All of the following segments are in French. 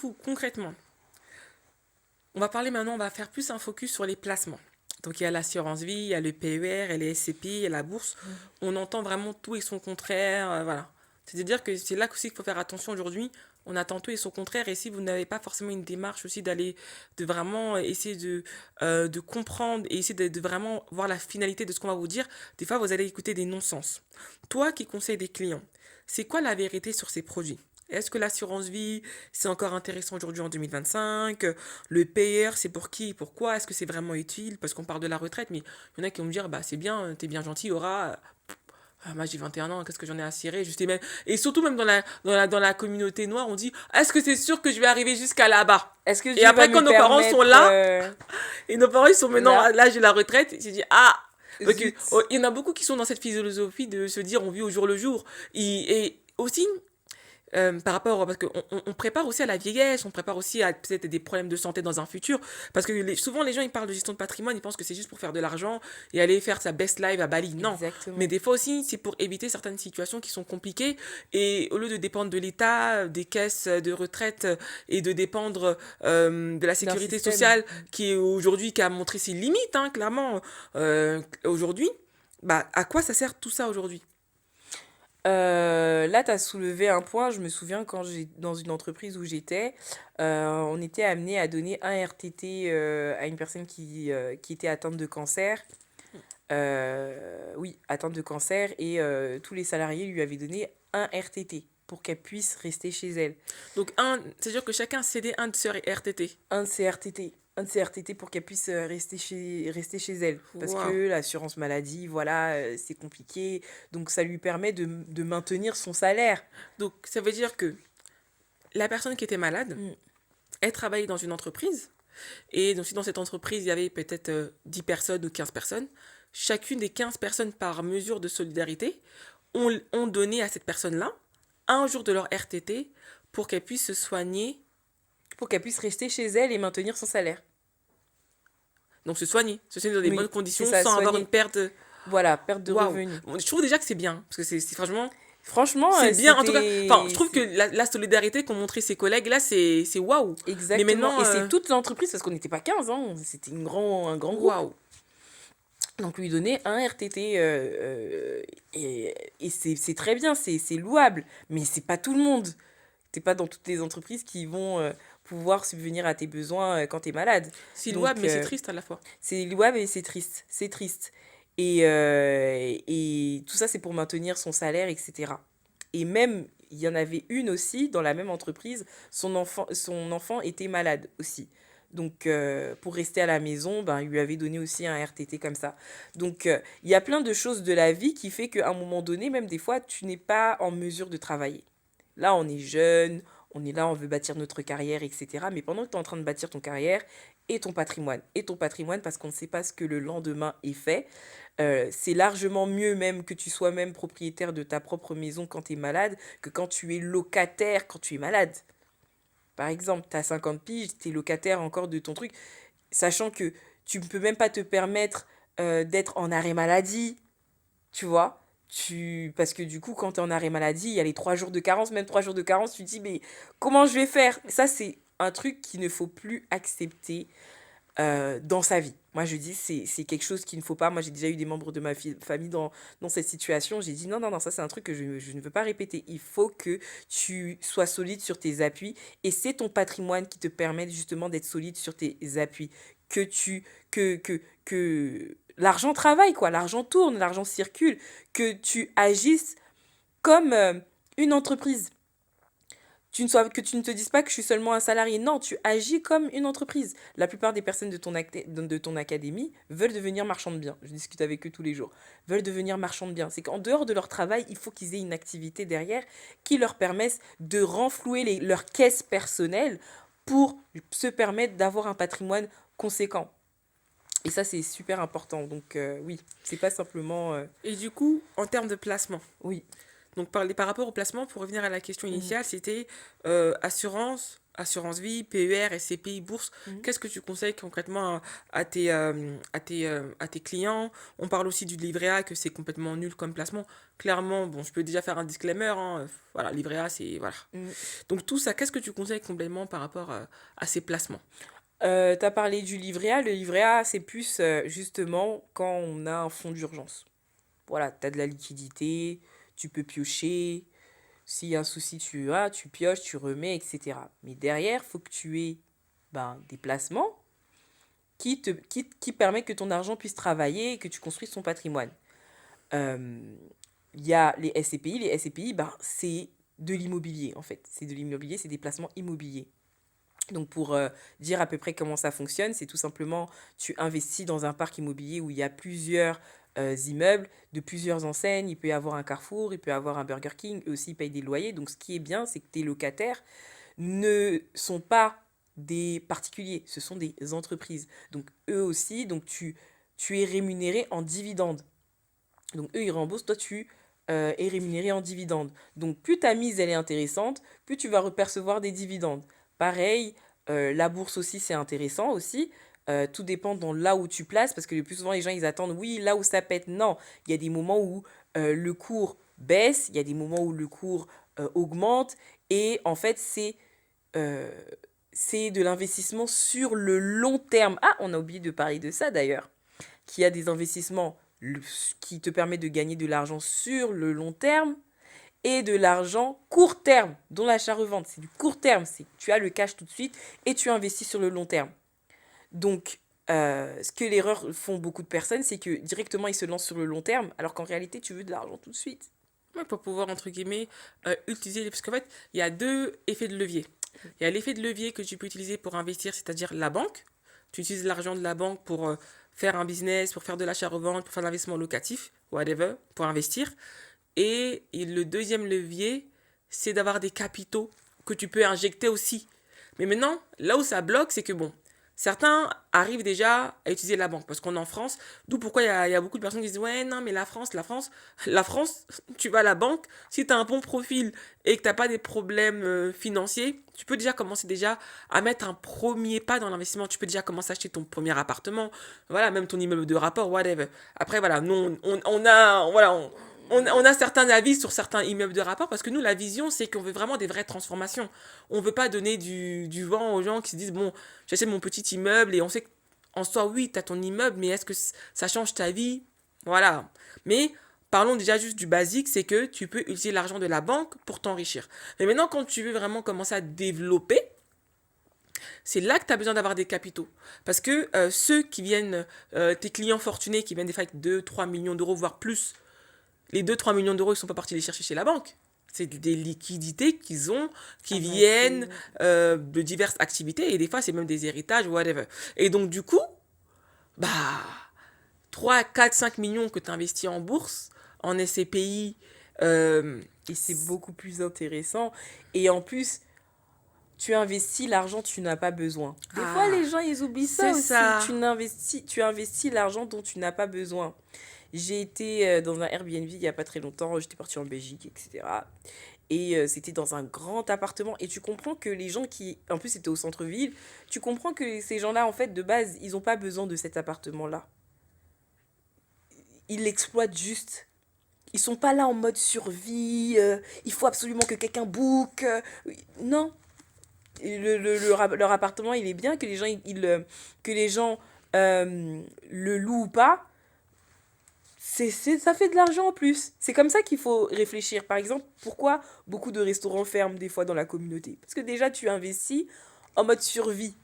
coup, concrètement, on va parler maintenant, on va faire plus un focus sur les placements. Donc il y a l'assurance vie, il y a le PER, il y a les SCP, il y a la bourse. On entend vraiment tout et son contraire, voilà. C'est-à-dire que c'est là aussi qu'il faut faire attention aujourd'hui. On attend tout et son contraire. Et si vous n'avez pas forcément une démarche aussi d'aller, de vraiment essayer de comprendre et essayer de vraiment voir la finalité de ce qu'on va vous dire, des fois vous allez écouter des non-sens. Toi qui conseilles des clients, c'est quoi la vérité sur ces produits? Est-ce que l'assurance vie, c'est encore intéressant aujourd'hui en 2025? Le payeur, c'est pour qui et pourquoi? Est-ce que c'est vraiment utile? Parce qu'on parle de la retraite, mais il y en a qui vont me dire, bah c'est bien, t'es bien gentil, Aura. Ah, moi j'ai 21 ans, qu'est-ce que j'en ai à cirer? Je sais même... Et surtout même dans la communauté noire, on dit, est-ce que c'est sûr que je vais arriver jusqu'à là-bas? Est-ce que Et Dieu va après quand me nos parents sont permettre là, et nos parents ils sont maintenant là? à l'âge de la retraite, j'ai dit, ah! Donc, Zut. il y en a beaucoup qui sont dans cette philosophie de se dire on vit au jour le jour. Et aussi, par rapport, parce qu'on on prépare aussi à la vieillesse, on prépare aussi à peut-être des problèmes de santé dans un futur, parce que souvent les gens ils parlent de gestion de patrimoine, ils pensent que c'est juste pour faire de l'argent et aller faire sa best life à Bali. Non, mais Exactement. des fois aussi c'est pour éviter certaines situations qui sont compliquées, et au lieu de dépendre de l'État, des caisses de retraite, et de dépendre de la D'un sécurité système. sociale qui est aujourd'hui, qui a montré ses limites, hein, clairement, aujourd'hui, bah à quoi ça sert tout ça aujourd'hui? Là, tu as soulevé un point. Je me souviens quand dans une entreprise où j'étais, on était amené à donner un RTT à une personne qui était atteinte de cancer. Oui, atteinte de cancer. Et tous les salariés lui avaient donné un RTT pour qu'elle puisse rester chez elle. Donc, c'est-à-dire que chacun cédait un de ses RTT. Un de ses RTT. Un de ses RTT pour qu'elle puisse rester chez elle. Parce Waouh. que l'assurance maladie, voilà, c'est compliqué. Donc ça lui permet de maintenir son salaire. Donc, ça veut dire que la personne qui était malade, Mm. elle travaillait dans une entreprise. Et donc, si dans cette entreprise, il y avait peut-être 10 personnes ou 15 personnes, chacune des 15 personnes, par mesure de solidarité, ont donné à cette personne-là un jour de leur RTT pour qu'elle puisse se soigner. Pour qu'elle puisse rester chez elle et maintenir son salaire. Donc, se soigner dans des bonnes Oui, c'est conditions ça, sans avoir une soigner. perte. Voilà, perte de Waouh. revenus. Bon, je trouve déjà que c'est bien. Parce que franchement, Franchement, c'est bien. En tout cas, enfin, je trouve que c'est la solidarité qu'ont montré ses collègues, là, c'est waouh. Mais exactement. maintenant, Et c'est toute l'entreprise, parce qu'on n'était pas 15, hein, c'était un grand groupe. waouh. Donc lui donner un RTT, et c'est très bien, c'est louable. Mais c'est pas tout le monde. T'es pas dans toutes les entreprises qui vont pouvoir subvenir à tes besoins quand t'es malade. C'est louable, Donc mais c'est triste à la fois. c'est louable et c'est triste. C'est triste. Et tout ça, c'est pour maintenir son salaire, etc. Et même, il y en avait une aussi dans la même entreprise, son enfant était malade aussi. Donc, pour rester à la maison, ben, il lui avait donné aussi un RTT comme ça. Donc, il y a plein de choses de la vie qui fait qu'à un moment donné, même des fois, tu n'es pas en mesure de travailler. Là, on est jeune, on est là, on veut bâtir notre carrière, etc. Mais pendant que tu es en train de bâtir ton carrière et ton patrimoine, parce qu'on ne sait pas ce que le lendemain est fait, c'est largement mieux même que tu sois même propriétaire de ta propre maison quand tu es malade que quand tu es locataire quand tu es malade. Par exemple, tu as 50 piges, tu es locataire encore de ton truc, sachant que tu ne peux même pas te permettre d'être en arrêt maladie, tu vois. Parce que du coup, quand tu es en arrêt maladie, il y a les 3 jours de carence, même 3 jours de carence, tu te dis, mais comment je vais faire? Ça, c'est un truc qu'il ne faut plus accepter dans sa vie. Moi, je dis, c'est quelque chose qu'il ne faut pas. Moi, j'ai déjà eu des membres de ma famille dans cette situation. J'ai dit, non, non, non, ça, c'est un truc que je ne veux pas répéter. Il faut que tu sois solide sur tes appuis. Et c'est ton patrimoine qui te permet justement d'être solide sur tes appuis. Que tu, que l'argent travaille, quoi. L'argent tourne, l'argent circule. Que tu agisses comme une entreprise. Que tu ne te dises pas que je suis seulement un salarié. Non, tu agis comme une entreprise. La plupart des personnes de ton académie veulent devenir marchands de biens. Je discute avec eux tous les jours. Veulent devenir marchands de biens. C'est qu'en dehors de leur travail, il faut qu'ils aient une activité derrière qui leur permette de renflouer leurs caisses personnelles pour se permettre d'avoir un patrimoine conséquent. Et ça, c'est super important. Donc, oui, c'est pas simplement. Et du coup, en termes de placement, Oui. donc par rapport au placement, pour revenir à la question Mhm. initiale, c'était assurance, assurance vie, PER, SCPI, bourse, Mhm. qu'est-ce que tu conseilles concrètement à tes clients? On parle aussi du livret A, que c'est complètement nul comme placement. Clairement, bon, je peux déjà faire un disclaimer, hein, voilà, livret A, c'est... Voilà. Mhm. Donc tout ça, qu'est-ce que tu conseilles complètement par rapport à ces placements? Tu as parlé du livret A. Le livret A, c'est plus justement quand on a un fonds d'urgence. Voilà, tu as de la liquidité, tu peux piocher. S'il y a un souci, tu pioches, tu remets, etc. Mais derrière, il faut que tu aies des placements qui permettent que ton argent puisse travailler et que tu construises ton patrimoine. Euh, Il y a les SCPI. Les SCPI, c'est de l'immobilier, en fait. C'est de l'immobilier, c'est des placements immobiliers. Donc, pour dire à peu près comment ça fonctionne, c'est tout simplement, tu investis dans un parc immobilier où il y a plusieurs immeubles de plusieurs enseignes. Il peut y avoir un Carrefour, il peut y avoir un Burger King. Eux aussi, ils payent des loyers. Donc, ce qui est bien, c'est que tes locataires ne sont pas des particuliers, ce sont des entreprises. Donc, eux aussi, donc tu es rémunéré en dividendes. Donc, eux, ils remboursent, toi, tu es rémunéré en dividendes. Donc, plus ta mise, elle est intéressante, plus tu vas repercevoir des dividendes. Pareil, la bourse aussi, c'est intéressant aussi. Tout dépend dans là où tu places, parce que le plus souvent, les gens, ils attendent, oui, là où ça pète. Non, il y a des moments où le cours baisse, il y a des moments où le cours augmente, et en fait, euh, c'est de l'investissement sur le long terme. Ah, on a oublié de parler de ça d'ailleurs. Qui a des investissements qui te permettent de gagner de l'argent sur le long terme et de l'argent court terme, dont l'achat-revente. C'est du court terme, c'est tu as le cash tout de suite et tu investis sur le long terme. Donc, ce que l'erreur font beaucoup de personnes, c'est que directement ils se lancent sur le long terme, alors qu'en réalité, tu veux de l'argent tout de suite. Ouais, pour pouvoir, entre guillemets, utiliser... Parce qu'en fait, il y a deux effets de levier. Il y a l'effet de levier que tu peux utiliser pour investir, c'est-à-dire la banque. Tu utilises l'argent de la banque pour faire un business, pour faire de l'achat-revente, pour faire de l'investissement locatif, whatever, pour investir. Et le deuxième levier, c'est d'avoir des capitaux que tu peux injecter aussi. Mais maintenant, là où ça bloque, c'est que bon, certains arrivent déjà à utiliser la banque parce qu'on est en France. D'où pourquoi il y a beaucoup de personnes qui disent ouais, non, mais la France, tu vas à la banque. Si tu as un bon profil et que tu n'as pas des problèmes financiers, tu peux déjà commencer déjà à mettre un premier pas dans l'investissement. Tu peux déjà commencer à acheter ton premier appartement, voilà, même ton immeuble de rapport, whatever. Après, voilà, nous, on a, voilà, on a certains avis sur certains immeubles de rapport parce que nous, la vision, c'est qu'on veut vraiment des vraies transformations. On veut pas donner du vent aux gens qui se disent, bon, j'achète mon petit immeuble et on sait qu'en soi, oui, tu as ton immeuble, mais est-ce que ça change ta vie? Voilà. Mais parlons déjà juste du basique, c'est que tu peux utiliser l'argent de la banque pour t'enrichir. Mais maintenant, quand tu veux vraiment commencer à développer, c'est là que tu as besoin d'avoir des capitaux. Parce que ceux qui viennent, tes clients fortunés qui viennent des fois avec 2-3 millions d'euros, voire plus, les 2-3 millions d'euros, ils ne sont pas partis les chercher chez la banque. C'est des liquidités qu'ils ont, qui Amassé. viennent de diverses activités, et des fois, c'est même des héritages, whatever. Et donc, du coup, bah, 3, 4, 5 millions que tu investis en bourse, en SCPI, Et c'est beaucoup plus intéressant. Et en plus, tu investis l'argent tu n'as pas besoin. Des fois, ah, les gens, ils oublient ça c'est aussi. ça. Tu investis l'argent dont tu n'as pas besoin. J'ai été dans un Airbnb il n'y a pas très longtemps. J'étais partie en Belgique, etc. Et c'était dans un grand appartement. Et tu comprends que les gens qui... En plus, c'était au centre-ville. Tu comprends que ces gens-là, en fait, de base, ils n'ont pas besoin de cet appartement-là. Ils l'exploitent juste. Ils sont pas là en mode survie. Il faut absolument que quelqu'un book. Non, leur appartement, il est bien, que les gens, que les gens le louent ou pas, ça fait de l'argent en plus. C'est comme ça qu'il faut réfléchir. Par exemple, pourquoi beaucoup de restaurants ferment des fois dans la communauté? Parce que déjà, tu investis en mode survie.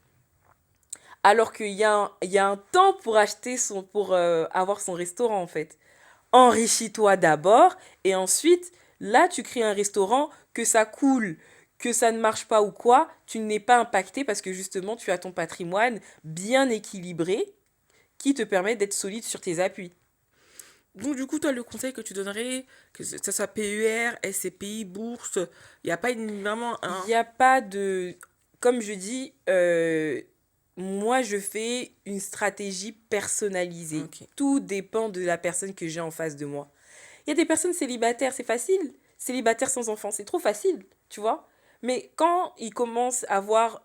Alors qu'il y a un temps pour pour avoir son restaurant, en fait. Enrichis-toi d'abord et ensuite, là, tu crées un restaurant, que ça coule, que ça ne marche pas ou quoi, tu n'es pas impacté parce que justement, tu as ton patrimoine bien équilibré qui te permet d'être solide sur tes appuis. Donc, du coup, toi, le conseil que tu donnerais, que ça soit PER, SCPI, bourse, il n'y a pas vraiment Il un... n'y a pas de... Comme je dis, moi, je fais une stratégie personnalisée. Ok. Tout dépend de la personne que j'ai en face de moi. Il y a des personnes célibataires, c'est facile. Célibataire sans enfant, c'est trop facile, tu vois. Mais quand ils commencent à avoir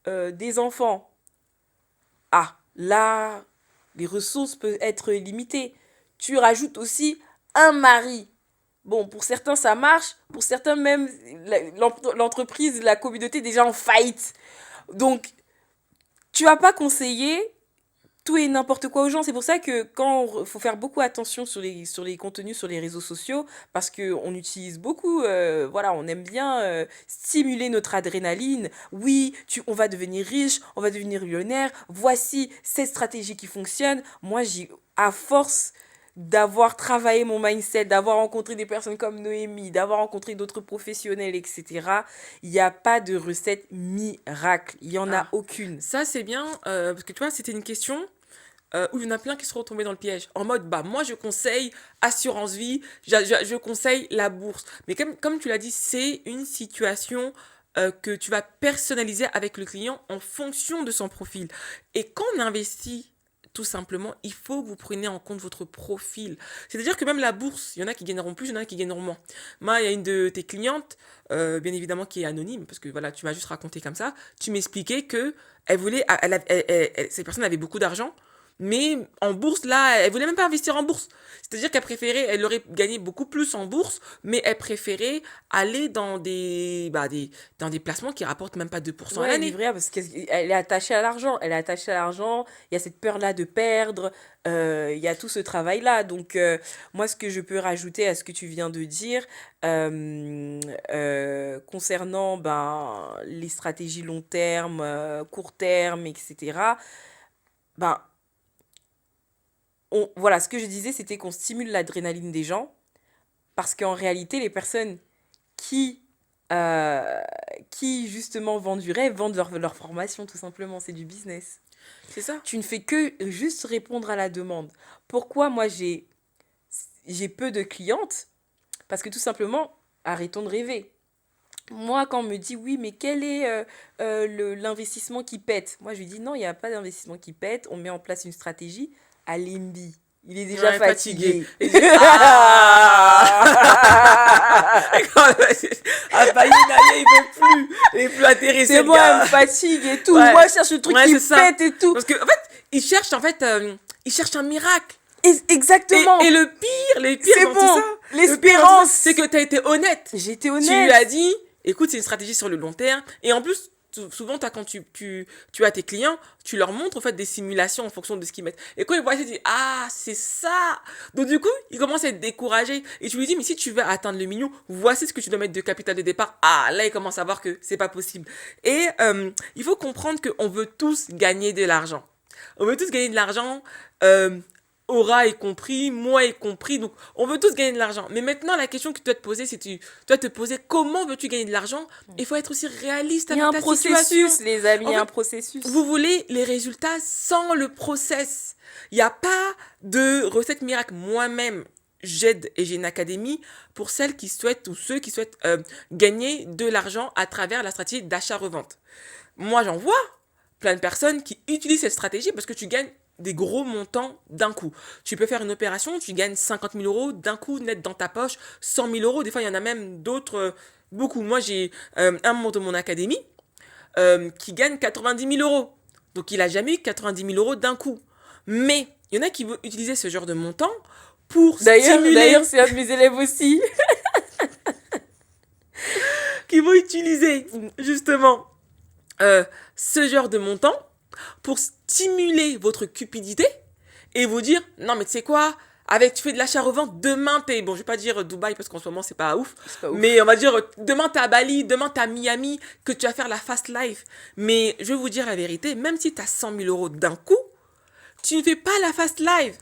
des enfants, ah, là, les ressources peuvent être limitées. Tu rajoutes aussi un mari. Bon, pour certains, ça marche. Pour certains, même, l'entreprise, la communauté est déjà en faillite. Donc, tu vas pas conseiller tout et n'importe quoi aux gens. C'est pour ça que quand faut faire beaucoup attention sur les contenus sur les réseaux sociaux, parce que on utilise beaucoup, voilà, on aime bien stimuler notre adrénaline. Oui, on va devenir riche, on va devenir millionnaire. Voici cette stratégie qui fonctionne. Moi, à force d'avoir travaillé mon mindset, d'avoir rencontré des personnes comme Noémie, d'avoir rencontré d'autres professionnels, etc., il n'y a pas de recette miracle. Il n'y en a Ah, aucune. ça c'est bien, parce que tu vois, c'était une question où il y en a plein qui sont retombés dans le piège. En mode, bah moi je conseille assurance vie, je conseille la bourse. Mais comme tu l'as dit, c'est une situation que tu vas personnaliser avec le client en fonction de son profil. Et quand on investit, tout simplement, il faut que vous preniez en compte votre profil. C'est-à-dire que même la bourse, il y en a qui gagneront plus, il y en a qui gagneront moins. Moi, il y a une de tes clientes, bien évidemment, qui est anonyme, parce que voilà, tu m'as juste raconté comme ça. Tu m'expliquais que elle voulait, cette personne avait beaucoup d'argent, mais en bourse, là, elle voulait même pas investir en bourse. C'est-à-dire qu'elle préférait, elle aurait gagné beaucoup plus en bourse, mais elle préférait aller dans dans des placements qui rapportent même pas 2% à Ouais, l'année. livret A, parce qu'elle est attachée à l'argent. Elle est attachée à l'argent. Il y a cette peur-là de perdre. Il y a tout ce travail-là. Donc, moi, ce que je peux rajouter à ce que tu viens de dire, concernant les stratégies long terme, court terme, etc., ben, voilà, ce que je disais, c'était qu'on stimule l'adrénaline des gens. Parce qu'en réalité, les personnes qui, euh, qui justement vendent du rêve, vendent leur formation, tout simplement. C'est du business. C'est ça. Tu ne fais que juste répondre à la demande. Pourquoi moi j'ai peu de clientes? Parce que tout simplement, arrêtons de rêver. Moi, quand on me dit oui, mais quel est l'investissement qui pète? Moi, je lui dis non, il n'y a pas d'investissement qui pète. On met en place une stratégie à l'IMBI. Il est déjà Ouais, fatigué. fatigué. Et ah Ah, bah, il veut plus. Il est plus intéressé, C'est le moi, elle me gars. fatigue et tout. Ouais, Moi, je cherche le truc ouais, qui c'est ça. pète et tout. Parce que, en fait, il cherche un miracle. Exactement. Et le pire C'est dans tout ça, bon. le pire dans tout ça, L'espérance. c'est que tu as été honnête. J'étais Tu lui as honnête. dit, écoute, c'est une stratégie sur le long terme. Et en plus, souvent, toi, quand tu as tes clients, tu leur montres en fait des simulations en fonction de ce qu'ils mettent. Et quand ils voient ça, ils disent, ah, c'est ça. Donc du coup, ils commencent à être découragés. Et tu lui dis, mais si tu veux atteindre le million, voici ce que tu dois mettre de capital de départ. Ah, là, ils commencent à voir que c'est pas possible. Et il faut comprendre qu'on veut tous gagner de l'argent. On veut tous gagner de l'argent. Aura y compris, moi y compris, donc on veut tous gagner de l'argent. Mais maintenant, la question que tu dois te poser, c'est tu dois te poser comment veux-tu gagner de l'argent. Il faut être aussi réaliste Il y a avec un ta situation. processus, les amis, il En y a un fait, processus. vous voulez les résultats sans le process. Il n'y a pas de recette miracle. Moi-même, j'aide et j'ai une académie pour celles qui souhaitent ou ceux qui souhaitent gagner de l'argent à travers la stratégie d'achat-revente. Moi, j'en vois plein de personnes qui utilisent cette stratégie parce que tu gagnes des gros montants d'un coup. Tu peux faire une opération, tu gagnes 50 000 euros d'un coup net dans ta poche, 100 000 euros. Des fois, il y en a même d'autres, beaucoup. Moi, j'ai un membre de mon académie qui gagne 90 000 euros. Donc, il a jamais eu 90 000 euros d'un coup. Mais il y en a qui veulent utiliser ce genre de montant pour stimuler, D'ailleurs, c'est un de mes élèves aussi. qui vont utiliser justement ce genre de montant pour stimuler votre cupidité et vous dire non mais tu sais quoi, avec tu fais de l'achat-revente, demain t'es, bon je vais pas dire Dubaï parce qu'en ce moment c'est pas ouf, C'est pas ouf. mais on va dire demain t'es à Bali, demain t'es à Miami, que tu vas faire la fast life. Mais je vais vous dire la vérité, même si t'as 100 000 euros d'un coup, tu ne fais pas la fast life.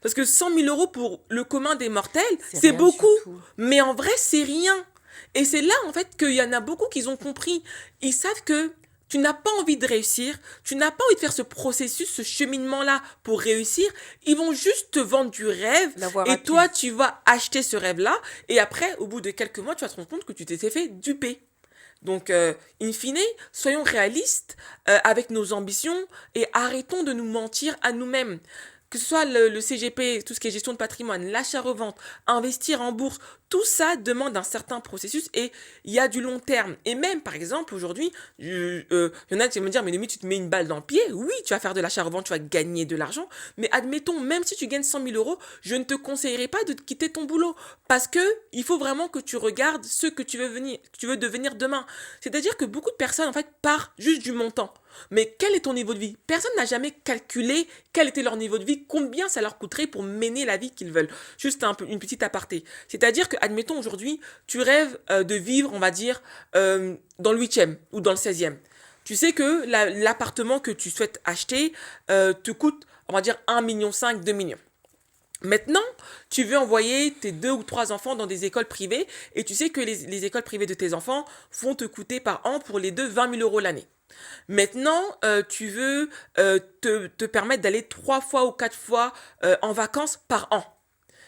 Parce que 100 000 euros pour le commun des mortels, C'est c'est rien du beaucoup. tout. Mais en vrai, c'est rien. Et c'est là, en fait, qu'il y en a beaucoup qui ont compris. Ils savent que tu n'as pas envie de réussir, tu n'as pas envie de faire ce processus, ce cheminement-là pour réussir. Ils vont juste te vendre du rêve. La voie Et rapide. toi, tu vas acheter ce rêve-là. Et après, au bout de quelques mois, tu vas te rendre compte que tu t'es fait duper. Donc, in fine, soyons réalistes avec nos ambitions et arrêtons de nous mentir à nous-mêmes. que ce soit le CGP, tout ce qui est gestion de patrimoine, l'achat-revente, investir en bourse, tout ça demande un certain processus et il y a du long terme. Et même, par exemple, aujourd'hui, il y en a qui vont me dire, mais Noémie, tu te mets une balle dans le pied. Oui, tu vas faire de l'achat-revente, tu vas gagner de l'argent. Mais admettons, même si tu gagnes 100 000 euros, je ne te conseillerais pas de quitter ton boulot. Parce que il faut vraiment que tu regardes ce que tu veux devenir demain. C'est-à-dire que beaucoup de personnes, en fait, partent juste du montant. Mais quel est ton niveau de vie? Personne n'a jamais calculé quel était leur niveau de vie, combien ça leur coûterait pour mener la vie qu'ils veulent. Juste une petite aparté. C'est-à-dire que, admettons aujourd'hui, tu rêves de vivre, on va dire, dans le 8e ou dans le 16e. Tu sais que l'appartement que tu souhaites acheter te coûte, on va dire, 1,5 million, 2 millions. Maintenant, tu veux envoyer tes 2 ou 3 enfants dans des écoles privées et tu sais que les écoles privées de tes enfants vont te coûter par an pour les deux 20 000 euros l'année. Maintenant, tu veux te permettre d'aller 3 fois ou 4 fois en vacances par an.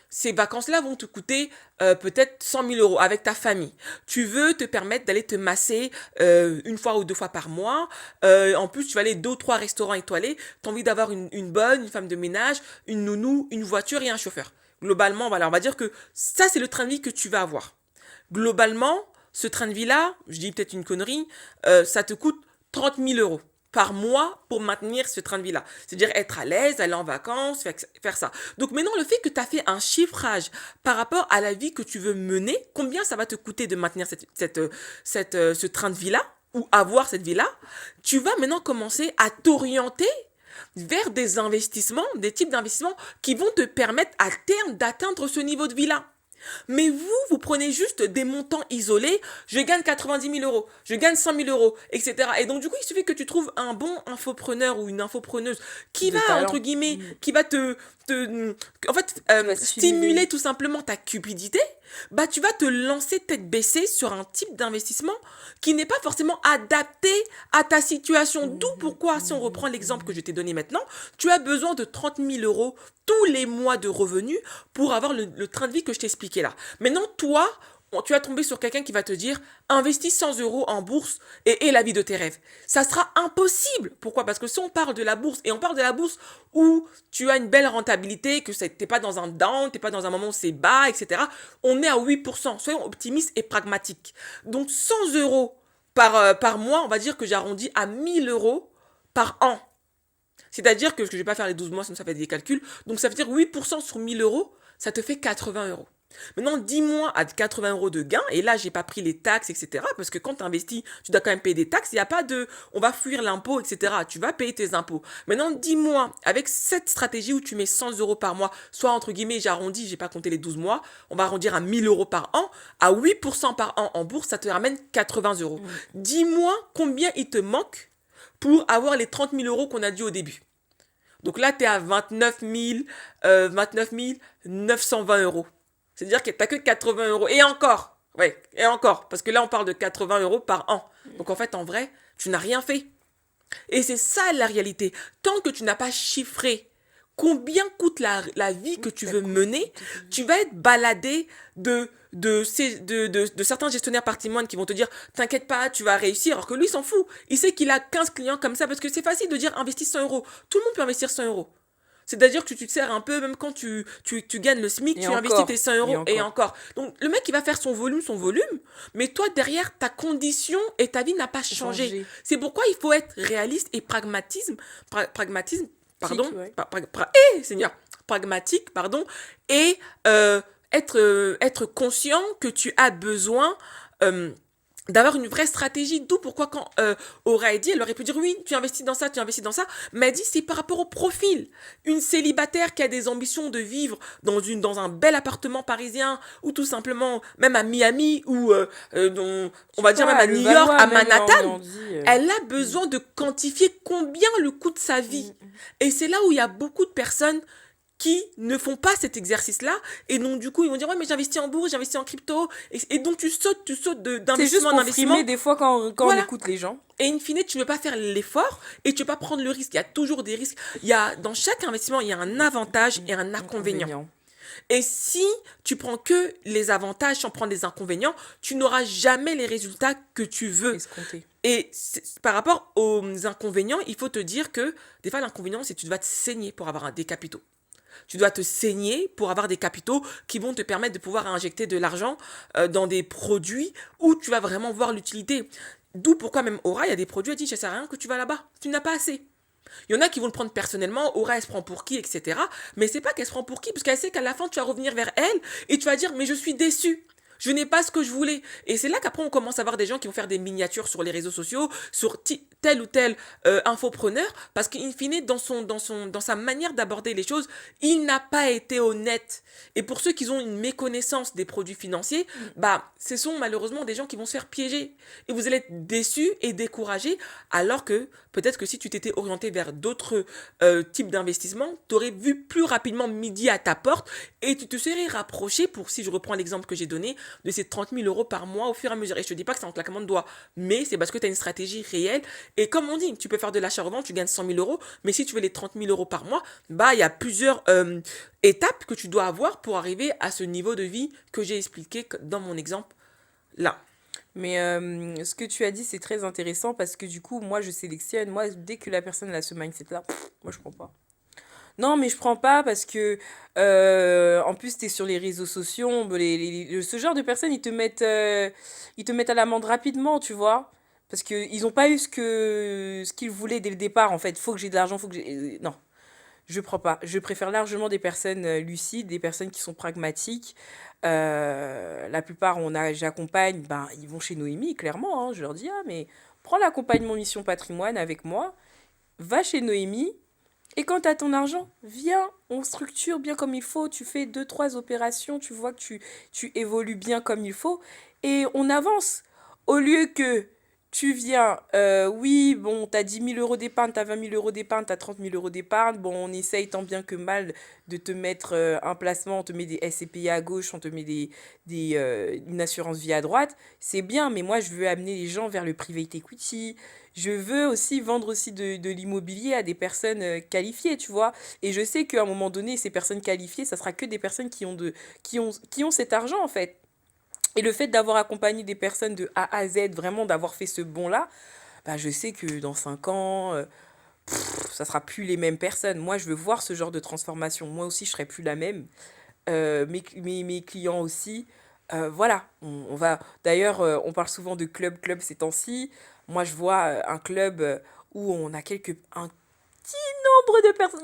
Ces vacances-là vont te coûter peut-être 100 000 euros avec ta famille. Tu veux te permettre d'aller te masser une fois ou 2 fois par mois. En plus, tu vas aller 2 ou 3 restaurants étoilés. Tu as envie d'avoir une bonne, une femme de ménage, une nounou, une voiture et un chauffeur. Globalement, voilà, on va dire que ça, c'est le train de vie que tu vas avoir. Globalement, ce train de vie-là, je dis peut-être une connerie, ça te coûte 30 000 euros par mois pour maintenir ce train de vie-là. C'est-à-dire être à l'aise, aller en vacances, faire ça. Donc maintenant, le fait que tu as fait un chiffrage par rapport à la vie que tu veux mener, combien ça va te coûter de maintenir ce train de vie-là, ou avoir cette vie-là, tu vas maintenant commencer à t'orienter vers des investissements, des types d'investissements qui vont te permettre à terme d'atteindre ce niveau de vie-là. Mais vous prenez juste des montants isolés, je gagne 90 000 euros, je gagne 100 000 euros, etc. Et donc, du coup, il suffit que tu trouves un bon infopreneur ou une infopreneuse qui De va, entre talent. guillemets, qui va en fait, Qui va stimuler stimuler. tout simplement ta cupidité, bah, tu vas te lancer tête baissée sur un type d'investissement qui n'est pas forcément adapté à ta situation. D'où pourquoi, si on reprend l'exemple que je t'ai donné maintenant, tu as besoin de 30 000 euros tous les mois de revenus pour avoir le train de vie que je t'ai expliqué là. Maintenant, toi, tu vas tomber sur quelqu'un qui va te dire investis 100 euros en bourse et la vie de tes rêves. Ça sera impossible. Pourquoi? Parce que si on parle de la bourse et on parle de la bourse où tu as une belle rentabilité, que t'es pas dans un down, t'es pas dans un moment où c'est bas, etc. On est à 8%. Soyons optimistes et pragmatiques. Donc 100 euros par mois, on va dire que j'arrondis à 1000 euros par an. C'est-à-dire que je ne vais pas faire les 12 mois, sinon ça fait des calculs. Donc ça veut dire 8% sur 1000 euros, ça te fait 80 euros. Maintenant, 10 mois à 80 euros de gain, et là, j'ai pas pris les taxes, etc. Parce que quand tu investis, tu dois quand même payer des taxes. Il n'y a pas de on va fuir l'impôt, etc. Tu vas payer tes impôts. Maintenant, 10 mois, avec cette stratégie où tu mets 100 euros par mois, soit entre guillemets, j'arrondis, j'ai pas compté les 12 mois, on va arrondir à 1000 euros par an, à 8% par an en bourse, ça te ramène 80 euros. 10 mois, combien il te manque pour avoir les 30 000 euros qu'on a dit au début? Donc là, tu es à 29 920 euros. C'est-à-dire que tu n'as que 80 euros. Et encore, ouais, et encore. Parce que là, on parle de 80 euros par an. Donc en fait, en vrai, tu n'as rien fait. Et c'est ça la réalité. Tant que tu n'as pas chiffré combien coûte la vie que tu veux mener, tu vas être baladé de certains gestionnaires patrimoine qui vont te dire t'inquiète pas, tu vas réussir, alors que lui, il s'en fout. Il sait qu'il a 15 clients comme ça parce que c'est facile de dire investis 100 euros. Tout le monde peut investir 100 euros. C'est-à-dire que tu te sers un peu, même quand tu gagnes le SMIC, tu investis tes 100 euros et encore. Donc, le mec, il va faire son volume, mais toi, derrière, ta condition et ta vie n'a pas changé. C'est pourquoi il faut être réaliste et pragmatique, et être conscient que tu as besoin d'avoir une vraie stratégie. D'où pourquoi quand Aura dit, elle aurait pu dire oui, tu investis dans ça, mais elle dit c'est par rapport au profil. Une célibataire qui a des ambitions de vivre dans un bel appartement parisien ou tout simplement même à Miami ou on va dire même à New York, à Manhattan, elle a besoin de quantifier combien le coût de sa vie. Et c'est là où il y a beaucoup de personnes qui ne font pas cet exercice-là et donc du coup ils vont dire ouais mais j'investis en bourse, j'investis en crypto et donc tu sautes d'investissement en investissement. C'est juste des fois quand voilà. On écoute les gens. Et in fine, tu ne veux pas faire l'effort et tu ne veux pas prendre le risque. Il y a toujours des risques. Dans chaque investissement, il y a un avantage et un inconvénient. Et si tu prends que les avantages sans prendre les inconvénients, tu n'auras jamais les résultats que tu veux. Escompté. Et par rapport aux inconvénients, il faut te dire que des fois l'inconvénient, c'est que tu vas te saigner pour avoir des capitaux. Tu dois te saigner pour avoir des capitaux qui vont te permettre de pouvoir injecter de l'argent dans des produits où tu vas vraiment voir l'utilité. D'où pourquoi même Aura, il y a des produits, elle dit, ça sert à rien que tu vas là-bas. Tu n'as pas assez. Il y en a qui vont le prendre personnellement, Aura elle se prend pour qui, etc. Mais c'est pas qu'elle se prend pour qui, parce qu'elle sait qu'à la fin tu vas revenir vers elle et tu vas dire mais je suis déçue. Je n'ai pas ce que je voulais. Et c'est là qu'après on commence à voir des gens qui vont faire des miniatures sur les réseaux sociaux, sur tel ou tel infopreneur, parce qu'in fine, dans sa manière d'aborder les choses, il n'a pas été honnête. Et pour ceux qui ont une méconnaissance des produits financiers, bah, ce sont malheureusement des gens qui vont se faire piéger. Et vous allez être déçus et découragés, alors que peut-être que si tu t'étais orienté vers d'autres types d'investissements, tu aurais vu plus rapidement midi à ta porte et tu te serais rapproché pour, si je reprends l'exemple que j'ai donné, de ces 30 000 € par mois au fur et à mesure. Et je te dis pas que c'est en claquement de doigts, mais c'est parce que tu as une stratégie réelle. Et comme on dit, tu peux faire de l'achat-revente, tu gagnes 100 000 €, mais si tu veux les 30 000 € par mois, bah il y a plusieurs étapes que tu dois avoir pour arriver à ce niveau de vie que j'ai expliqué dans mon exemple là. Mais ce que tu as dit, c'est très intéressant parce que du coup, moi, je sélectionne. Moi, dès que la personne a ce mindset-là, moi, je prends pas. Non, mais je prends pas parce que, en plus, tu es sur les réseaux sociaux. Bon, ce genre de personnes, ils te mettent à l'amende rapidement, tu vois. Parce qu'ils n'ont pas eu ce qu'ils voulaient dès le départ, en fait. Faut que j'ai de l'argent, faut que j'ai... Non, je prends pas. Je préfère largement des personnes lucides, des personnes qui sont pragmatiques. La plupart, j'accompagne, ben, ils vont chez Noémie, clairement, hein. Je leur dis, ah, mais prends l'accompagnement Mission Patrimoine avec moi, va chez Noémie, et quand tu as ton argent, viens, on structure bien comme il faut, tu fais deux, trois opérations, tu vois que tu évolues bien comme il faut, et on avance. Au lieu que tu viens, oui, bon, tu as 10 000 € d'épargne, tu as 20 000 € d'épargne, tu as 30 000 € d'épargne, bon, on essaye tant bien que mal de te mettre un placement, on te met des SCPI à gauche, on te met une assurance vie à droite, c'est bien, mais moi je veux amener les gens vers le private equity, je veux aussi vendre aussi de l'immobilier à des personnes qualifiées, tu vois. Et je sais qu'à un moment donné, ces personnes qualifiées, ça sera que des personnes qui ont cet argent, en fait. Et le fait d'avoir accompagné des personnes de A à Z, vraiment d'avoir fait ce bond-là, bah, je sais que dans 5 ans, ça sera plus les mêmes personnes. Moi, je veux voir ce genre de transformation. Moi aussi, je serai plus la même. Mes clients aussi. Voilà, on va. D'ailleurs, on parle souvent de club ces temps-ci. Moi, je vois un club où on a un petit nombre de personnes.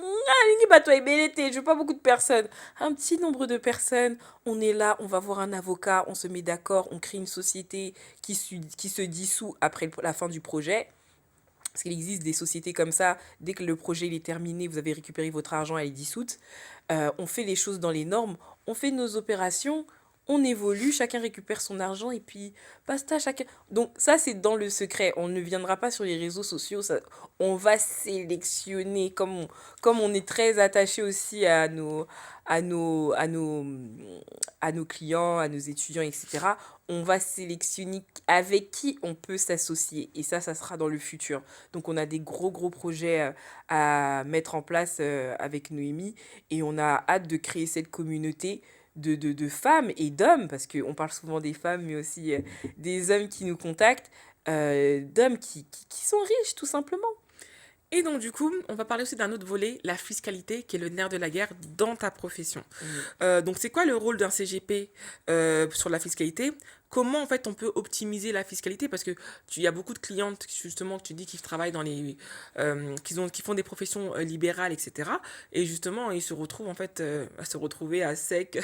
Je veux pas beaucoup de personnes. Un petit nombre de personnes. On est là, on va voir un avocat, on se met d'accord, on crée une société qui se dissout après la fin du projet. Parce qu'il existe des sociétés comme ça, dès que le projet il est terminé, vous avez récupéré votre argent, elle est dissoute. On fait les choses dans les normes, on fait nos opérations, on évolue, chacun récupère son argent et puis basta, chacun. Donc ça, c'est dans le secret. On ne viendra pas sur les réseaux sociaux. On va sélectionner, comme on est très attaché aussi à nos, à nos, à nos clients, à nos étudiants, etc. On va sélectionner avec qui on peut s'associer. Et ça sera dans le futur. Donc on a des gros projets à mettre en place avec Noémie et on a hâte de créer cette communauté de femmes et d'hommes, parce qu'on parle souvent des femmes, mais aussi des hommes qui nous contactent, d'hommes qui sont riches, tout simplement. Et donc, du coup, on va parler aussi d'un autre volet, la fiscalité, qui est le nerf de la guerre dans ta profession. Oui. Donc, c'est quoi le rôle d'un CGP sur la fiscalité? Comment, en fait, on peut optimiser la fiscalité? Parce que il y a beaucoup de clientes, justement, que tu dis qui travaillent dans qui font des professions libérales, etc. Et justement, ils se retrouvent, en fait, à se retrouver à sec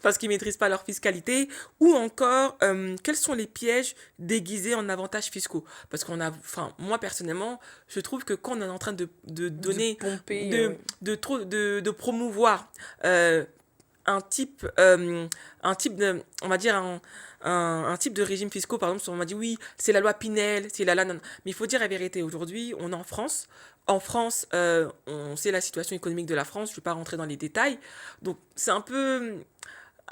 parce qu'ils maîtrisent pas leur fiscalité. Ou encore, quels sont les pièges déguisés en avantages fiscaux? Parce enfin, moi, personnellement, je trouve que quand on est en train de De donner, pomper, de, oui. de promouvoir un type, on va dire un type de régime fiscaux, par exemple, on m'a dit oui, c'est la loi Pinel, c'est la loi... Non, non. Mais il faut dire la vérité, aujourd'hui, on est en France. En France, on sait la situation économique de la France, je ne vais pas rentrer dans les détails. Donc, c'est un peu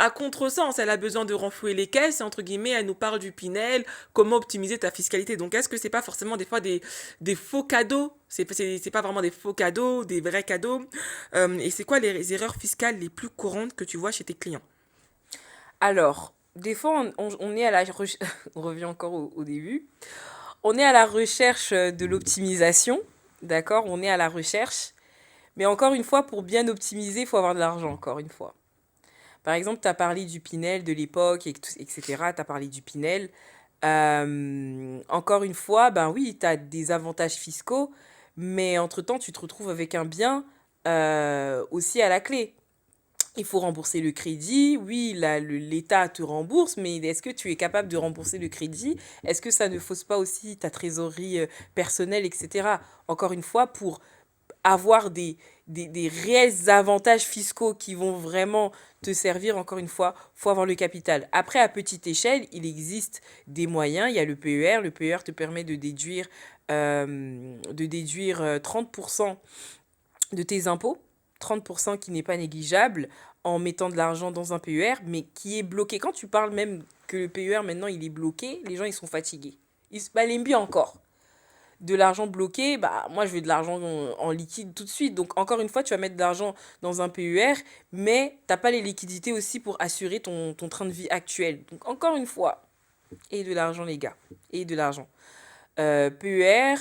à contresens, elle a besoin de renflouer les caisses, et entre guillemets, elle nous parle du Pinel, comment optimiser ta fiscalité. Donc, est-ce que c'est pas forcément des fois des faux cadeaux? C'est pas vraiment des faux cadeaux, des vrais cadeaux. Et c'est quoi les erreurs fiscales les plus courantes que tu vois chez tes clients? Alors, des fois, on est à la recherche, on revient encore au début, on est à la recherche de l'optimisation, d'accord? On est à la recherche, Mais encore une fois, pour bien optimiser, il faut avoir de l'argent, encore une fois. Par exemple, tu as parlé du Pinel de l'époque, etc. Tu as parlé du Pinel. Encore une fois, ben oui, tu as des avantages fiscaux, mais entre-temps, tu te retrouves avec un bien aussi à la clé. Il faut rembourser le crédit. Oui, l'État te rembourse, mais est-ce que tu es capable de rembourser le crédit? Est-ce que ça ne fausse pas aussi ta trésorerie personnelle, etc. Encore une fois, pour avoir des réels avantages fiscaux qui vont vraiment te servir, encore une fois, faut avoir le capital. Après, à petite échelle, il existe des moyens. Il y a le PER. Le PER te permet de déduire 30% de tes impôts, 30% qui n'est pas négligeable, en mettant de l'argent dans un PER, mais qui est bloqué. Quand tu parles même que le PER, maintenant, il est bloqué, les gens, ils sont fatigués. Ils aiment bien encore de l'argent bloqué, bah moi je veux de l'argent en liquide tout de suite. Donc encore une fois, tu vas mettre de l'argent dans un PER, mais t'as pas les liquidités aussi pour assurer ton train de vie actuel. Donc encore une fois, et de l'argent les gars, et de l'argent. PER,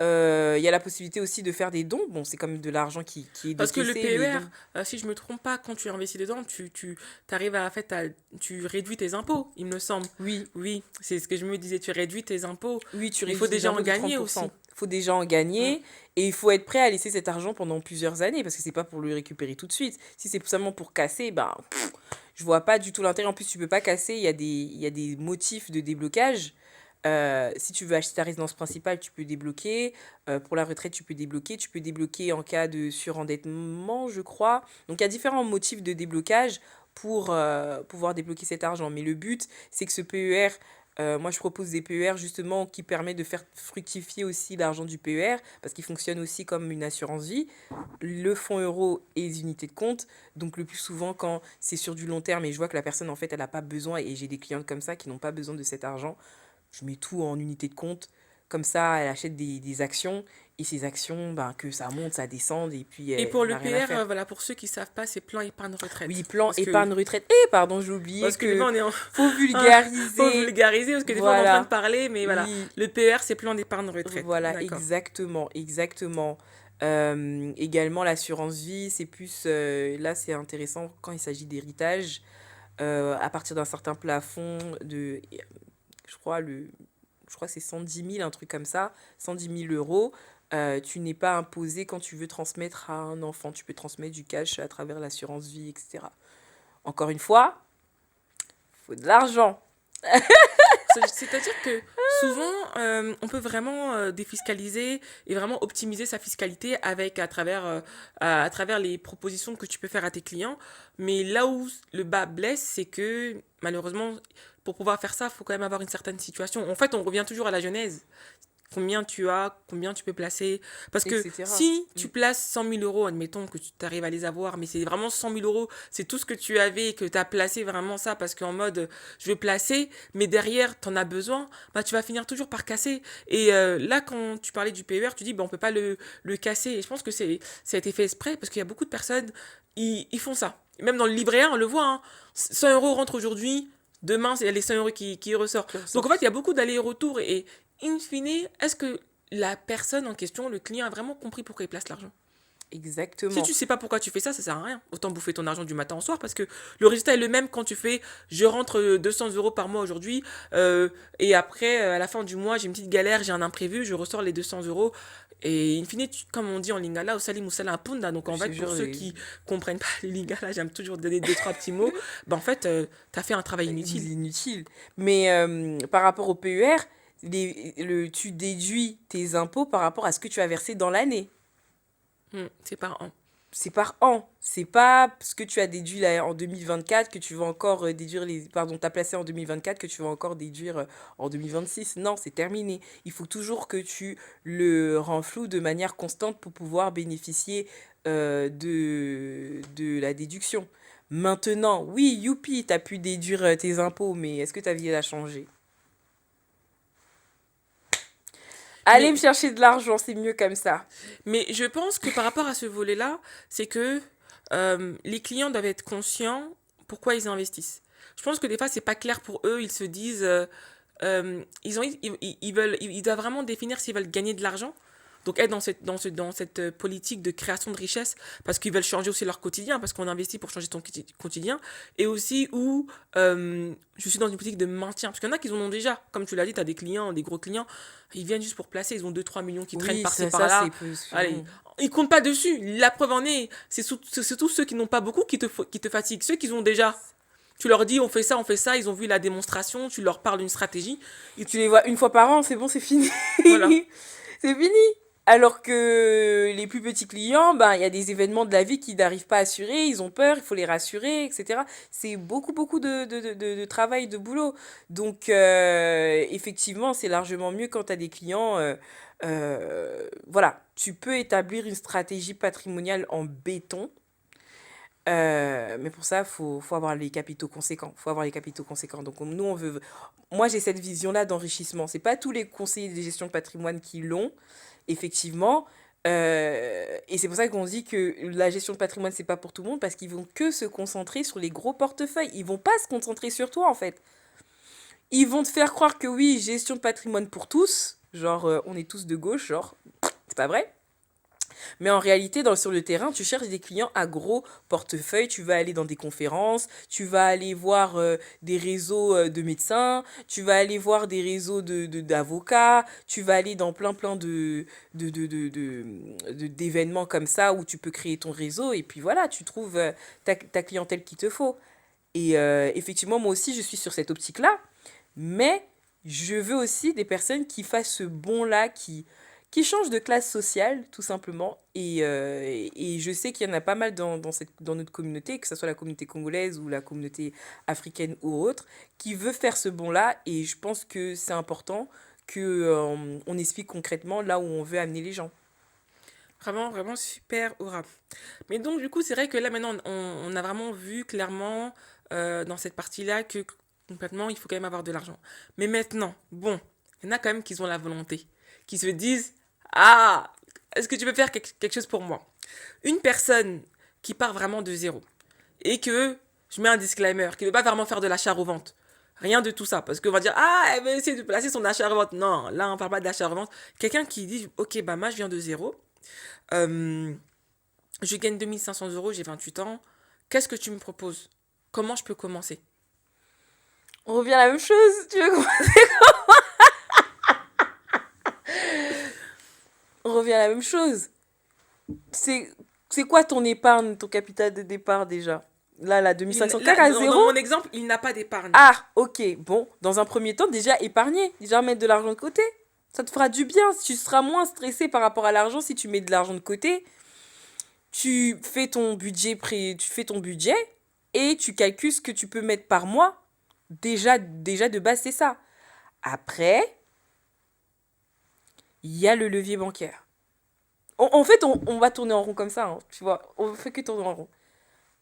il y a la possibilité aussi de faire des dons. Bon, c'est comme de l'argent qui est Parce que le décaissé, mais PER, dons. si je me trompe pas, quand tu investis dedans, tu arrives à, en fait, tu réduis tes impôts, il me semble. Oui, Oui, c'est ce que je me disais, tu réduis tes impôts. oui, tu Il faut réduis tes déjà en impôts de gagner 30%. aussi. Il faut déjà en Mm. gagner et il faut être prêt à laisser cet argent pendant plusieurs années parce que c'est pas pour le récupérer tout de suite. Si c'est seulement pour casser, ben, je vois pas du tout l'intérêt. En plus, tu peux pas casser, il y a des motifs de déblocage. Si tu veux acheter ta résidence principale, tu peux débloquer. Pour la retraite, tu peux débloquer. Tu peux débloquer en cas de surendettement, je crois. Donc, il y a différents motifs de déblocage pour pouvoir débloquer cet argent. Mais le but, c'est que ce PER, moi, je propose des PER justement qui permettent de faire fructifier aussi l'argent du PER parce qu'il fonctionne aussi comme une assurance vie. Le fonds euro et les unités de compte. Donc, le plus souvent, quand c'est sur du long terme et je vois que la personne, en fait, elle n'a pas besoin, et j'ai des clientes comme ça qui n'ont pas besoin de cet argent, je mets tout en unité de compte. Comme ça, elle achète des actions. Et ces actions, ben, que ça monte, ça descende. Et puis, Et pour elle le n'a rien à PR, faire. voilà, pour ceux qui savent pas, c'est plan épargne Oui, retraite. plan Parce que, épargne retraite. Eh, pardon, j'ai oublié parce que des fois, que on est en... faut Ah, faut vulgariser. vulgariser, parce que des fois, on est en train de Voilà. parler, mais voilà. Oui, Le PR, c'est plan d'épargne retraite. voilà, D'accord. exactement, exactement. Également, l'assurance vie, c'est plus... là, c'est intéressant quand il s'agit d'héritage. À partir d'un certain plafond de... Je crois, je crois que c'est 110 000, un truc comme ça, 110 000 euros. Tu n'es pas imposé quand tu veux transmettre à un enfant. Tu peux transmettre du cash à travers l'assurance vie, etc. Encore une fois, il faut de l'argent. C'est-à-dire que souvent, on peut vraiment défiscaliser et vraiment optimiser sa fiscalité à travers les propositions que tu peux faire à tes clients. Mais là où le bas blesse, c'est que malheureusement, pour pouvoir faire ça, il faut quand même avoir une certaine situation. En fait, on revient toujours à la genèse. Combien tu as, combien tu peux placer. Parce que Etc. si tu Mm. places 100 000 euros, admettons que tu arrives à les avoir, mais c'est vraiment 100 000 euros, c'est tout ce que tu avais et que tu as placé vraiment ça parce qu'en mode je vais placer, mais derrière tu en as besoin, bah tu vas finir toujours par casser. Et là, quand tu parlais du PER, tu dis bah, on peut pas le casser. Et je pense que ça a été fait exprès parce qu'il y a beaucoup de personnes, ils font ça. Même dans le livret A, on le voit, hein. 100 euros rentrent aujourd'hui, demain, il y a les 100 euros qui ressortent. Qui Donc en fait, il ressortent. y a beaucoup d'allers-retours et in fine, est-ce que la personne en question, le client, a vraiment compris pourquoi il place l'argent? Si Exactement. tu sais pas pourquoi tu fais ça, ça sert à rien. Autant bouffer ton argent du matin au soir parce que le résultat est le même quand tu fais je rentre 200 euros par mois aujourd'hui et après, à la fin du mois, j'ai une petite galère, j'ai un imprévu, je ressors les 200 euros. Et in fine, comme on dit en lingala, au salim ou salam punda. Donc en Je te fait, pour jure, ceux qui comprennent pas le lingala, j'aime toujours donner deux, trois petits mots. Ben en fait, t'as fait un travail inutile. inutile. Mais par rapport au PER, tu déduis tes impôts par rapport à ce que tu as versé dans l'année. C'est par an. C'est par an. C'est pas ce que tu as déduit là en 2024 que tu vas encore déduire les... Pardon, t'as placé en 2024 que tu vas encore déduire en 2026. Non, c'est terminé. Il faut toujours que tu le renfloues de manière constante pour pouvoir bénéficier de la déduction. Maintenant, oui, youpi, t'as pu déduire tes impôts, mais est-ce que ta vie elle a changé? Allez Mais me chercher de l'argent, c'est mieux comme ça. Mais je pense que par rapport à ce volet-là, c'est que les clients doivent être conscients pourquoi ils investissent. Je pense que des fois, c'est pas clair pour eux. Ils se disent, ils doivent vraiment définir s'ils veulent gagner de l'argent Donc être dans cette politique de création de richesse, parce qu'ils veulent changer aussi leur quotidien, parce qu'on investit pour changer ton quotidien, et aussi où je suis dans une politique de maintien, parce qu'il y en a qui en ont déjà, comme tu l'as dit, tu as des clients, des gros clients, ils viennent juste pour placer, ils ont 2 3 millions qui traînent Oui, par-ci ça c'est par-là, plus... allez, ils comptent pas dessus, la preuve en est, c'est surtout ceux qui n'ont pas beaucoup qui te fatiguent, ceux qui ont déjà, tu leur dis on fait ça, ils ont vu la démonstration, tu leur parles d'une stratégie, et Tu les vois une fois par an, c'est bon, c'est fini. voilà. C'est fini. Alors que les plus petits clients, ben, il y a des événements de la vie qu'ils n'arrivent pas à assurer, ils ont peur, il faut les rassurer, etc. C'est beaucoup, beaucoup de travail, de boulot. Donc, effectivement, c'est largement mieux quand tu as des clients. Voilà, tu peux établir une stratégie patrimoniale en béton. Mais pour ça, faut avoir les capitaux conséquents. Faut avoir les capitaux conséquents. Donc, nous, on veut. Moi, j'ai cette vision-là d'enrichissement. C'est pas tous les conseillers de gestion de patrimoine qui l'ont, effectivement. Et c'est pour ça qu'on dit que la gestion de patrimoine, c'est pas pour tout le monde parce qu'ils vont que se concentrer sur les gros portefeuilles. Ils vont pas se concentrer sur toi, en fait. Ils vont te faire croire que oui, gestion de patrimoine pour tous. Genre, on est tous de gauche, genre, c'est pas vrai. Mais en réalité, sur le terrain, tu cherches des clients à gros portefeuille, tu vas aller dans des conférences, tu vas aller voir des réseaux de médecins, tu vas aller voir des réseaux d'avocats, tu vas aller dans plein d'événements comme ça où tu peux créer ton réseau et puis voilà, tu trouves ta clientèle qu'il te faut. Et effectivement, moi aussi, je suis sur cette optique-là, mais je veux aussi des personnes qui fassent ce bond-là, qui changent de classe sociale, tout simplement. Et je sais qu'il y en a pas mal dans notre communauté, que ce soit la communauté congolaise ou la communauté africaine ou autre, qui veut faire ce bond-là. Et je pense que c'est important qu'on explique concrètement là où on veut amener les gens. Vraiment, vraiment super aura. Mais donc, du coup, c'est vrai que là, maintenant, on a vraiment vu clairement dans cette partie-là que complètement, il faut quand même avoir de l'argent. Mais maintenant, bon, il y en a quand même qui ont la volonté, qui se disent, ah, est-ce que tu peux faire quelque chose pour moi? Une personne qui part vraiment de zéro et que, je mets un disclaimer, qui ne veut pas vraiment faire de l'achat-revente. Rien de tout ça. Parce qu'on va dire, ah, elle veut essayer de placer son achat-revente. Non, là, on ne parle pas d'achat-revente. Quelqu'un qui dit, ok, bah, moi, je viens de zéro. Euh, je gagne 2 500 euros, j'ai 28 ans. Qu'est-ce que tu me proposes? Comment je peux commencer? On revient à la même chose, tu veux commencer? On revient à la même chose. C'est, c'est quoi ton épargne, ton capital de départ déjà? Là, 2500 Là, à dans zéro? mon exemple, il n'a pas d'épargne. Ah, ok. Bon, dans un premier temps, déjà épargner, déjà mettre de l'argent de côté. Ça te fera du bien. Tu seras moins stressé par rapport à l'argent si tu mets de l'argent de côté. Tu fais ton budget et tu calcules ce que tu peux mettre par mois. Déjà de base, c'est ça. Après, il y a le levier bancaire. En fait, on va tourner en rond comme ça, hein, tu vois. On fait que tourner en rond.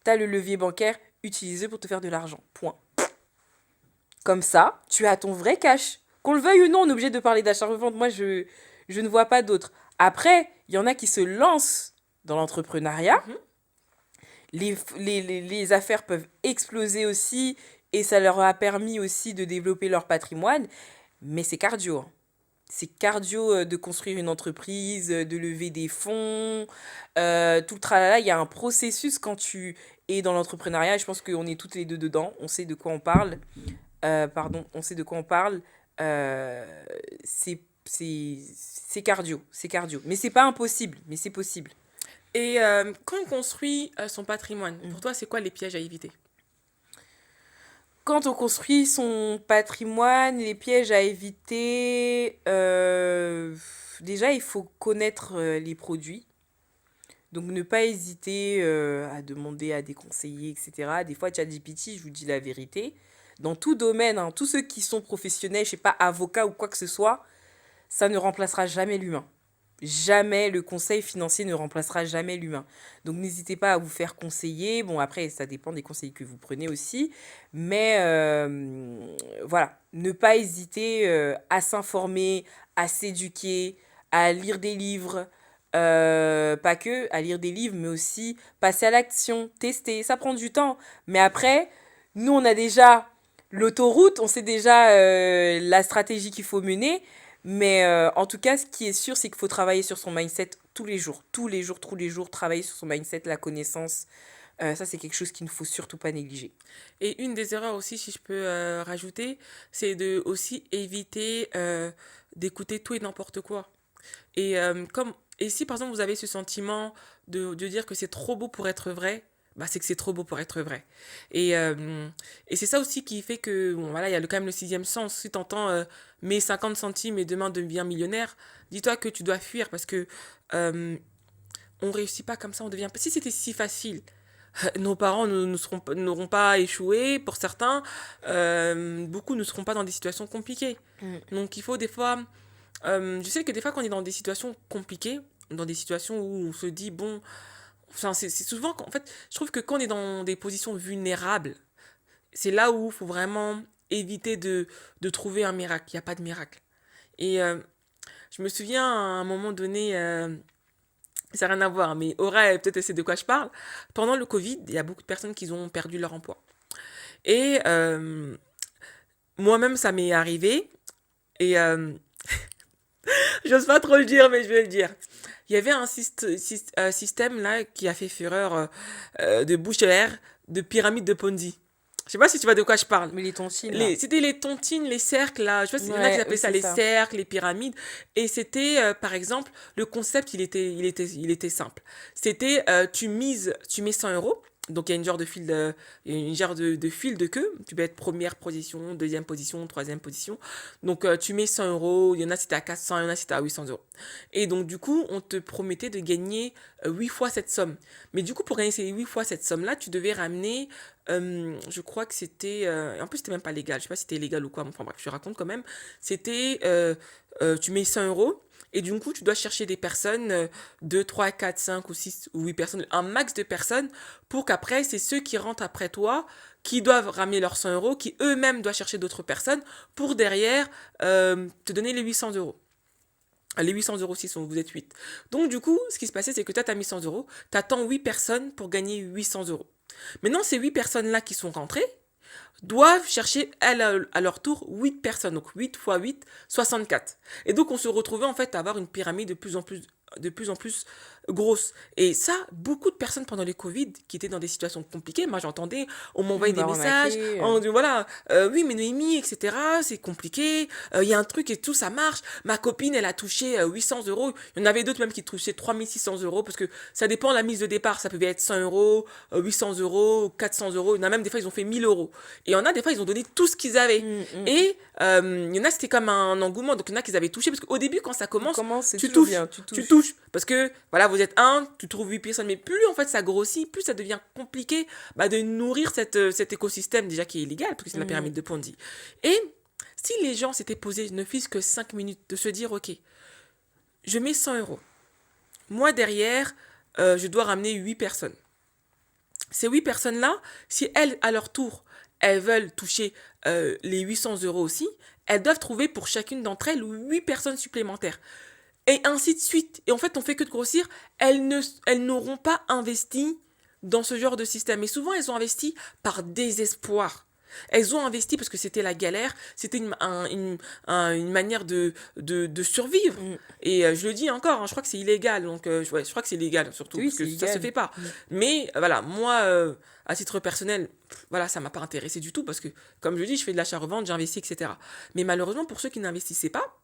Tu as le levier bancaire utilisé pour te faire de l'argent. Point. Comme ça, tu as ton vrai cash. Qu'on le veuille ou non, on est obligé de parler d'achat-revente. Moi, je ne vois pas d'autre. Après, il y en a qui se lancent dans l'entrepreneuriat. Mhm. Les affaires peuvent exploser aussi et ça leur a permis aussi de développer leur patrimoine. Mais c'est cardio, hein. C'est cardio de construire une entreprise, de lever des fonds, tout le tralala. Il y a un processus quand tu es dans l'entrepreneuriat. Je pense qu'on est toutes les deux dedans. On sait de quoi on parle. Pardon, on sait de quoi on parle. Euh, c'est cardio, c'est cardio. Mais c'est pas impossible, mais c'est possible. Et quand on construit son patrimoine, pour Mm. toi, c'est quoi les pièges à éviter? Quand on construit son patrimoine, les pièges à éviter, déjà il faut connaître les produits. Donc ne pas hésiter à demander à des conseillers, etc. Des fois, ChatGPT, je vous dis la vérité. Dans tout domaine, hein, tous ceux qui sont professionnels, je sais pas, avocats ou quoi que ce soit, ça ne remplacera jamais l'humain. Jamais le conseil financier ne remplacera jamais l'humain. Donc n'hésitez pas à vous faire conseiller. Bon, après, ça dépend des conseils que vous prenez aussi. Mais voilà, ne pas hésiter à s'informer, à s'éduquer, à lire des livres. Pas que à lire des livres, mais aussi passer à l'action, tester. Ça prend du temps. Mais après, nous, on a déjà l'autoroute, on sait déjà la stratégie qu'il faut mener. Mais en tout cas, ce qui est sûr, c'est qu'il faut travailler sur son mindset tous les jours. Tous les jours, tous les jours, travailler sur son mindset, la connaissance. Ça, c'est quelque chose qu'il ne faut surtout pas négliger. Et une des erreurs aussi, si je peux rajouter, c'est de aussi éviter d'écouter tout et n'importe quoi. Et si par exemple vous avez ce sentiment de dire que c'est trop beau pour être vrai, bah c'est que c'est trop beau pour être vrai. Et, euh, et c'est ça aussi qui fait que, bon voilà, il y a quand même le sixième sens. Si t'entends mets 50 centimes et demain deviens millionnaire, dis-toi que tu dois fuir parce que euh, on réussit pas comme ça, on devient. Si c'était si facile, nos parents n'auront pas échoué, pour certains, beaucoup ne seront pas dans des situations compliquées. Mm. Donc il faut des fois, je sais que des fois quand on est dans des situations compliquées, dans des situations où on se dit, bon, enfin c'est souvent, en fait, je trouve que quand on est dans des positions vulnérables, c'est là où il faut vraiment éviter de trouver un miracle. Il n'y a pas de miracle. Et je me souviens à un moment donné, ça n'a rien à voir, mais Aura, peut-être c'est de quoi je parle. Pendant le Covid, il y a beaucoup de personnes qui ont perdu leur emploi. Et moi-même, ça m'est arrivé. Et j'ose pas trop le dire, mais je vais le dire. Il y avait un système là qui a fait fureur de bouche à air, de pyramide de Ponzi. Je sais pas si tu vois de quoi je parle. Mais les tontines, là. C'était les tontines, les cercles, là. Je sais pas s'il y en a qui Ouais, oui, appelaient ça c'est les ça. cercles, les pyramides. Et c'était, par exemple, le concept, il était simple. C'était, tu mets 100 euros. Donc, il y a une genre de fil de queue. Tu peux être première position, deuxième position, troisième position. Donc, tu mets 100 euros. Il y en a, c'était à 400, il y en a, c'était à 800 euros. Et donc, du coup, on te promettait de gagner 8 fois cette somme. Mais du coup, pour gagner ces 8 fois cette somme-là, tu devais ramener je crois que c'était. En plus, c'était même pas légal. Je sais pas si c'était légal ou quoi. Mais enfin, bref, je te raconte quand même. C'était. Tu mets 100 euros. Et du coup, tu dois chercher des personnes, 2, 3, 4, 5 ou 6 ou 8 personnes, un max de personnes, pour qu'après, c'est ceux qui rentrent après toi, qui doivent ramener leurs 100 euros, qui eux-mêmes doivent chercher d'autres personnes, pour derrière te donner les 800 euros. Les 800 euros si vous êtes 8. Donc, du coup, ce qui se passait, c'est que toi, tu as mis 100 euros, tu attends 8 personnes pour gagner 800 euros. Maintenant, ces 8 personnes-là qui sont rentrées doivent chercher à leur tour 8 personnes. Donc 8 fois 8, 64. Et donc on se retrouvait en fait à avoir une pyramide de plus en plus grosse. Et ça, beaucoup de personnes pendant le Covid qui étaient dans des situations compliquées, moi j'entendais, on m'envoyait des messages, Arnaqué. en disant voilà, oui mais Noémie, etc., c'est compliqué, il y a un truc et tout, ça marche. Ma copine, elle a touché 800 euros. Il y en avait d'autres même qui touchaient 3600 euros parce que ça dépend de la mise de départ. Ça pouvait être 100 euros, 800 euros, 400 euros. Il y en a même des fois, ils ont fait 1000 euros. Et il y en a des fois, ils ont donné tout ce qu'ils avaient. Mm, mm. Et il y en a, c'était comme un engouement. Donc il y en a qui avaient touché. Parce qu'au début, quand ça On commence, commence, c'est tu toujours touches. bien, tu Tu touches. touches. Parce que, voilà, vous êtes un, tu trouves 8 personnes. Mais plus, en fait, ça grossit, plus ça devient compliqué bah, de nourrir cet écosystème déjà qui est illégal, parce que c'est la Mm. pyramide de Ponzi. Et si les gens s'étaient posés ne fût-ce que 5 minutes de se dire, OK, je mets 100 euros. Moi, derrière, je dois ramener 8 personnes. Ces 8 personnes-là, si elles, à leur tour, elles veulent toucher les 800 euros aussi, elles doivent trouver pour chacune d'entre elles 8 personnes supplémentaires. Et ainsi de suite. Et en fait, on fait que de grossir. Elles n'auront pas investi dans ce genre de système. Et souvent, elles ont investi par désespoir. Elles ont investi parce que c'était la galère, c'était une manière de survivre. Mm. Et je le dis encore, hein, je crois que c'est illégal. Donc, ouais, je crois que c'est illégal surtout, Oui, parce c'est que ça se légal. fait pas. Mm. Mais voilà, moi, à titre personnel, voilà, ça m'a pas intéressé du tout parce que, comme je le dis, je fais de l'achat-revente, j'investis, etc. Mais malheureusement, pour ceux qui n'investissaient pas,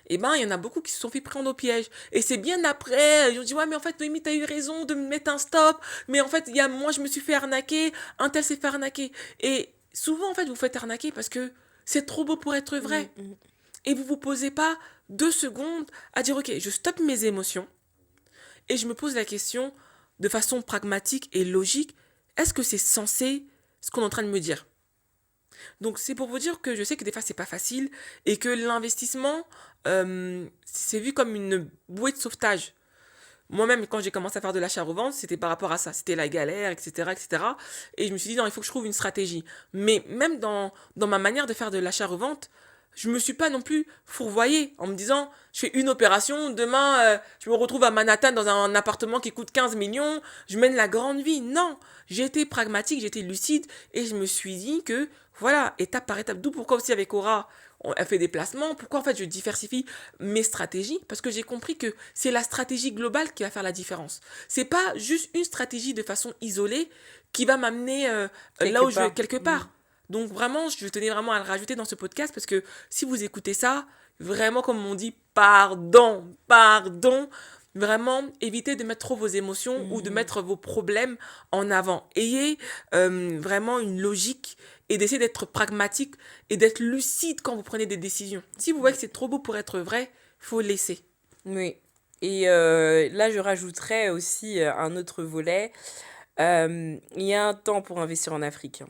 eh ben, il y en a beaucoup qui se sont fait prendre au piège. Et c'est bien après, ils ont dit, ouais, mais en fait, Noémie, t'as eu raison de me mettre un stop. Mais en fait, moi, je me suis fait arnaquer. Un tel s'est fait arnaquer. Et souvent, en fait, vous vous faites arnaquer parce que c'est trop beau pour être Mm, vrai. mm. Et vous vous posez pas 2 secondes à dire, ok, je stoppe mes émotions et je me pose la question de façon pragmatique et logique. Est-ce que c'est censé ce qu'on est en train de me dire? Donc c'est pour vous dire que je sais que des fois c'est pas facile et que l'investissement c'est vu comme une bouée de sauvetage. Moi-même quand j'ai commencé à faire de l'achat-revente, c'était par rapport à ça, c'était la galère, etc., etc. Et cetera. Et je me suis dit non, il faut que je trouve une stratégie. Mais même dans ma manière de faire de l'achat-revente, je me suis pas non plus fourvoyée en me disant je fais une opération, demain je me retrouve à Manhattan dans un appartement qui coûte 15 millions, je mène la grande vie. Non, j'ai été pragmatique, j'ai été lucide et je me suis dit que voilà, étape par étape, d'où pourquoi aussi avec Aura, elle fait des placements. Pourquoi en fait je diversifie mes stratégies? Parce que j'ai compris que c'est la stratégie globale qui va faire la différence. C'est pas juste une stratégie de façon isolée qui va m'amener là Quelque où je vais part. quelque part. Donc vraiment, je tenais vraiment à le rajouter dans ce podcast parce que si vous écoutez ça, vraiment comme on dit, pardon, vraiment évitez de mettre trop vos émotions ou de Mhm. mettre vos problèmes en avant. Ayez vraiment une logique et d'essayer d'être pragmatique et d'être lucide quand vous prenez des décisions. Si vous voyez que c'est trop beau pour être vrai, faut laisser. Oui. Et là, je rajouterais aussi un autre volet. Il y a un temps pour investir en Afrique, hein.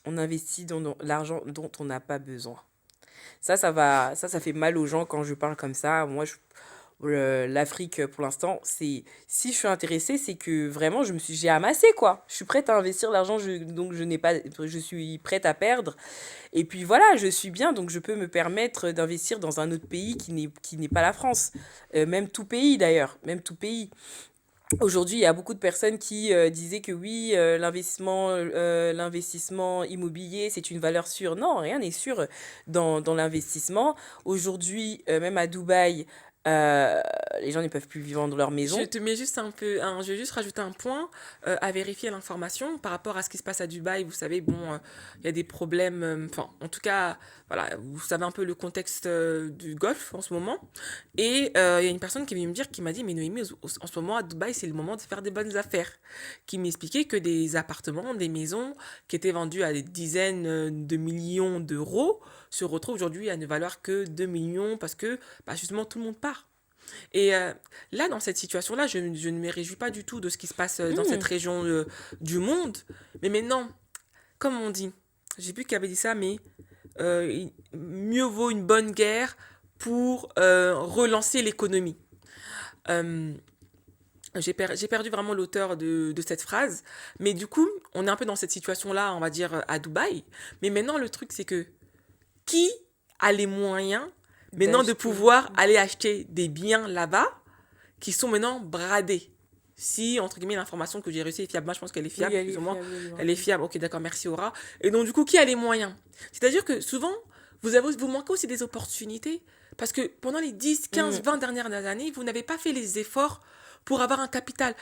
On investit dans l'argent dont on n'a pas besoin. Ça fait mal aux gens quand je parle comme ça. Moi, l'Afrique, pour l'instant, si je suis intéressée, c'est que vraiment, j'ai amassé, quoi. Je suis prête à investir l'argent, donc je suis prête à perdre. Et puis voilà, je suis bien, donc je peux me permettre d'investir dans un autre pays qui n'est pas la France. Même tout pays, d'ailleurs, même tout pays. Aujourd'hui, il y a beaucoup de personnes qui disaient que oui, l'investissement immobilier, c'est une valeur sûre. Non, rien n'est sûr dans l'investissement. Aujourd'hui, même à Dubaï, euh, les gens ne peuvent plus vivre dans leur Je maison. te mets juste un peu, je vais juste rajouter un point à vérifier l'information par rapport à ce qui se passe à Dubaï. Vous savez, bon, il y a des problèmes, enfin, en tout cas, voilà, vous savez un peu le contexte du Golfe en ce moment. Et il y a une personne qui est venue me dire, qui m'a dit, mais Noémie, en ce moment à Dubaï, c'est le moment de faire des bonnes affaires. Qui m'expliquait que des appartements, des maisons qui étaient vendus à des dizaines de millions d'euros se retrouvent aujourd'hui à ne valoir que 2 millions parce que bah, justement tout le monde part. Et là, dans cette situation-là, je ne me réjouis pas du tout de ce qui se passe dans cette Hmm. région du monde. Mais maintenant, comme on dit, j'ai plus qui avait dit ça, mais mieux vaut une bonne guerre pour relancer l'économie. Euh, j'ai perdu vraiment l'auteur de cette phrase, mais du coup, on est un peu dans cette situation-là, on va dire, à Dubaï. Mais maintenant, le truc, c'est que qui a les moyens maintenant de D'acheter. pouvoir aller acheter des biens là-bas qui sont maintenant bradés. Si, entre guillemets, l'information que j'ai reçue est fiable, moi je pense qu'elle est Oui, fiable, elle plus est ou moins, fiable, elle est elle est vraiment. fiable, ok d'accord, merci Aura. Et donc du coup, qui a les moyens? C'est-à-dire que souvent, vous manquez aussi des opportunités, parce que pendant les 10, 15, Hmm. 20 dernières années, vous n'avez pas fait les efforts pour avoir un capital.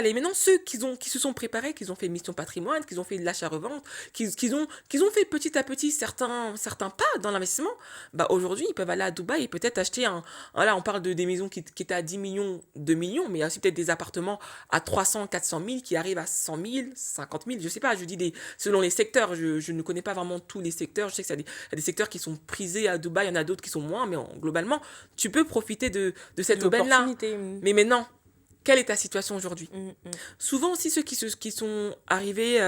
Et maintenant, ceux qui se sont préparés, qui ont fait mission patrimoine, qui ont fait de l'achat-revente, qui ont fait petit à petit certains pas dans l'investissement, bah aujourd'hui, ils peuvent aller à Dubaï et peut-être acheter voilà, on parle des maisons qui étaient à 10 millions, 2 millions, mais il y a aussi peut-être des appartements à 300, 400 000 qui arrivent à 100 000, 50 000, je sais pas, je dis selon les secteurs, je ne connais pas vraiment tous les secteurs, je sais qu'il y a des secteurs qui sont prisés à Dubaï, il y en a d'autres qui sont moins, mais globalement, tu peux profiter de cette aubaine-là. L'opportunité. Hmm. Mais maintenant, quelle est ta situation aujourd'hui? Hmm, hmm. Souvent aussi ceux qui sont arrivés,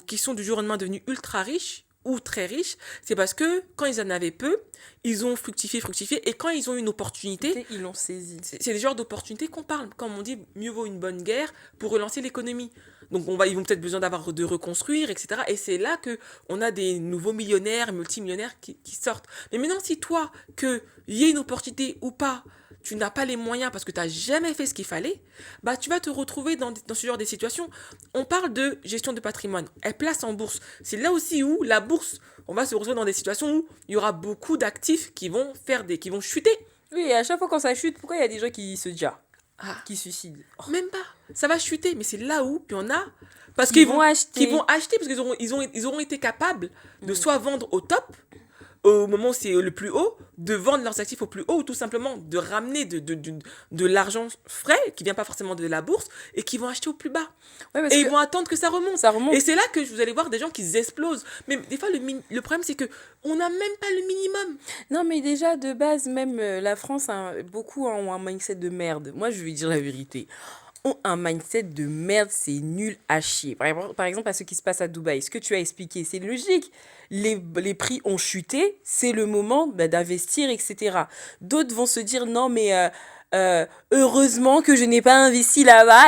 qui sont du jour au lendemain devenus ultra riches ou très riches, c'est parce que quand ils en avaient peu, ils ont fructifié, et quand ils ont une opportunité, Ils l'ont saisi. c'est des genres d'opportunités qu'on parle. Comme on dit, mieux vaut une bonne guerre pour relancer l'économie. Donc ils vont peut-être besoin de reconstruire, etc. Et c'est là que on a des nouveaux millionnaires, multimillionnaires qui sortent. Mais maintenant, si toi, qu'il y ait une opportunité ou pas, tu n'as pas les moyens parce que tu n'as jamais fait ce qu'il fallait, bah tu vas te retrouver dans ce genre de situations. On parle de gestion de patrimoine. Elle place en bourse. C'est là aussi où la bourse, on va se retrouver dans des situations où il y aura beaucoup d'actifs qui vont chuter. Oui, et à chaque fois quand ça chute, pourquoi il y a des gens qui se disent, Ah, qui se suicident? Oh. même pas. Ça va chuter, mais c'est là où il y en a parce Qui vont qu'ils vont acheter. acheter parce ils auront été capables de Mm. soit vendre au top au moment où c'est le plus haut, de vendre leurs actifs au plus haut ou tout simplement de ramener de l'argent frais qui vient pas forcément de la bourse et qui vont acheter au plus bas. Ouais, parce Et que ils vont attendre que ça remonte. ça Et remonte. c'est là que vous allez voir des gens qui explosent. Mais des fois, le problème, c'est que on n'a même pas le minimum. Non, mais déjà, de base, même la France, beaucoup ont un mindset de merde. Moi, je vais dire la vérité. Ont un mindset de merde, c'est nul à chier. Par exemple, à ce qui se passe à Dubaï, ce que tu as expliqué, c'est logique. Les prix ont chuté, c'est le moment d'investir, etc. D'autres vont se dire, non, mais heureusement que je n'ai pas investi là-bas.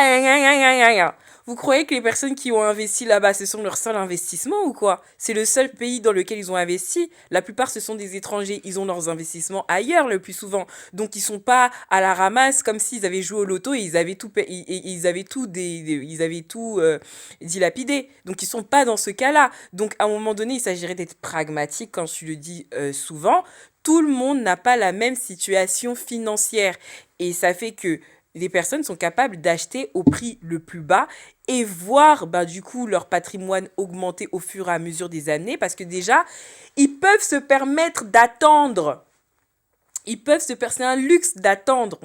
Vous croyez que les personnes qui ont investi là-bas, ce sont leur seul investissement ou quoi? C'est le seul pays dans lequel ils ont investi. La plupart, ce sont des étrangers. Ils ont leurs investissements ailleurs le plus souvent. Donc, ils sont pas à la ramasse comme s'ils avaient joué au loto et ils avaient tout, ils avaient tout, ils avaient tout dilapidé. Donc, ils sont pas dans ce cas-là. Donc, à un moment donné, il s'agirait d'être pragmatique, quand je le dis souvent. Tout le monde n'a pas la même situation financière. Et ça fait que les personnes sont capables d'acheter au prix le plus bas et voir bah, du coup leur patrimoine augmenter au fur et à mesure des années parce que déjà, ils peuvent se permettre d'attendre. Ils peuvent se permettre, c'est un luxe d'attendre.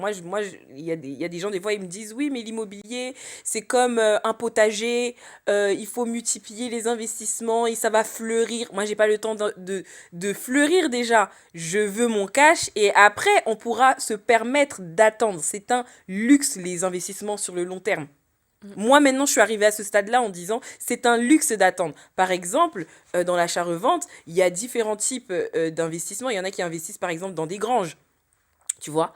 Il y a des gens, des fois, ils me disent, oui, mais l'immobilier, c'est comme un potager, il faut multiplier les investissements et ça va fleurir. Moi, j'ai pas le temps de fleurir déjà. Je veux mon cash et après, on pourra se permettre d'attendre. C'est un luxe, les investissements sur le long terme. Moi, maintenant, je suis arrivée à ce stade-là en disant, c'est un luxe d'attendre. Par exemple, dans l'achat-revente, il y a différents types d'investissements. Il y en a qui investissent, par exemple, dans des granges, tu vois.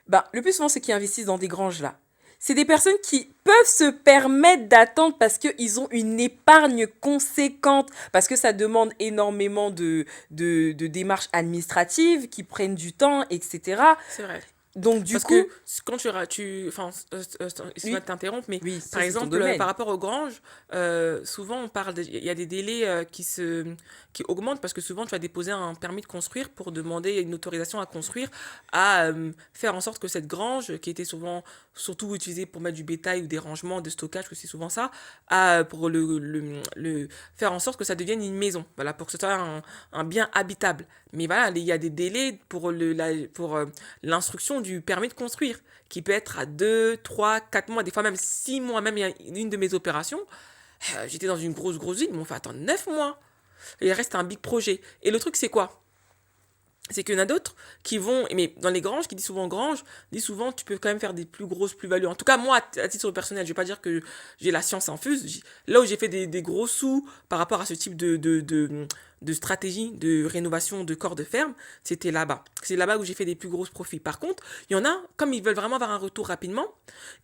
Bah, le plus souvent, ceux qui investissent dans des granges, là, c'est des personnes qui peuvent se permettre d'attendre parce qu'ils ont une épargne conséquente, parce que ça demande énormément de démarches administratives qui prennent du temps, etc. C'est vrai. Donc, du Parce coup, que quand enfin, excuse-moi oui, de t'interrompre, mais oui, par ça, c'est ton exemple, par domaine. rapport aux granges, souvent il y a des délais qui augmentent parce que souvent tu vas déposer un permis de construire pour demander une autorisation à construire, à faire en sorte que cette grange, qui était souvent surtout utilisée pour mettre du bétail ou des rangements de stockage, que c'est souvent ça, pour faire en sorte que ça devienne une maison, voilà, pour que ce soit un bien habitable. Mais voilà, il y a des délais pour l'instruction du permis de construire, qui peut être à 2 3 4 mois, des fois même 6 mois. Même il y a une de mes opérations, j'étais dans une grosse ville, ils m'ont fait attendre 9 mois. Et il reste un big projet. Et le truc, c'est quoi? C'est qu'il y en a d'autres qui vont, mais dans les granges, qui disent souvent granges, disent souvent tu peux quand même faire des plus grosses plus-values. En tout cas, moi, à titre personnel, je vais pas dire que j'ai la science infuse. Là où j'ai fait des gros sous par rapport à ce type de stratégie de rénovation de corps de ferme, c'était là-bas. C'est là-bas où j'ai fait des plus gros profits. Par contre, il y en a, comme ils veulent vraiment avoir un retour rapidement,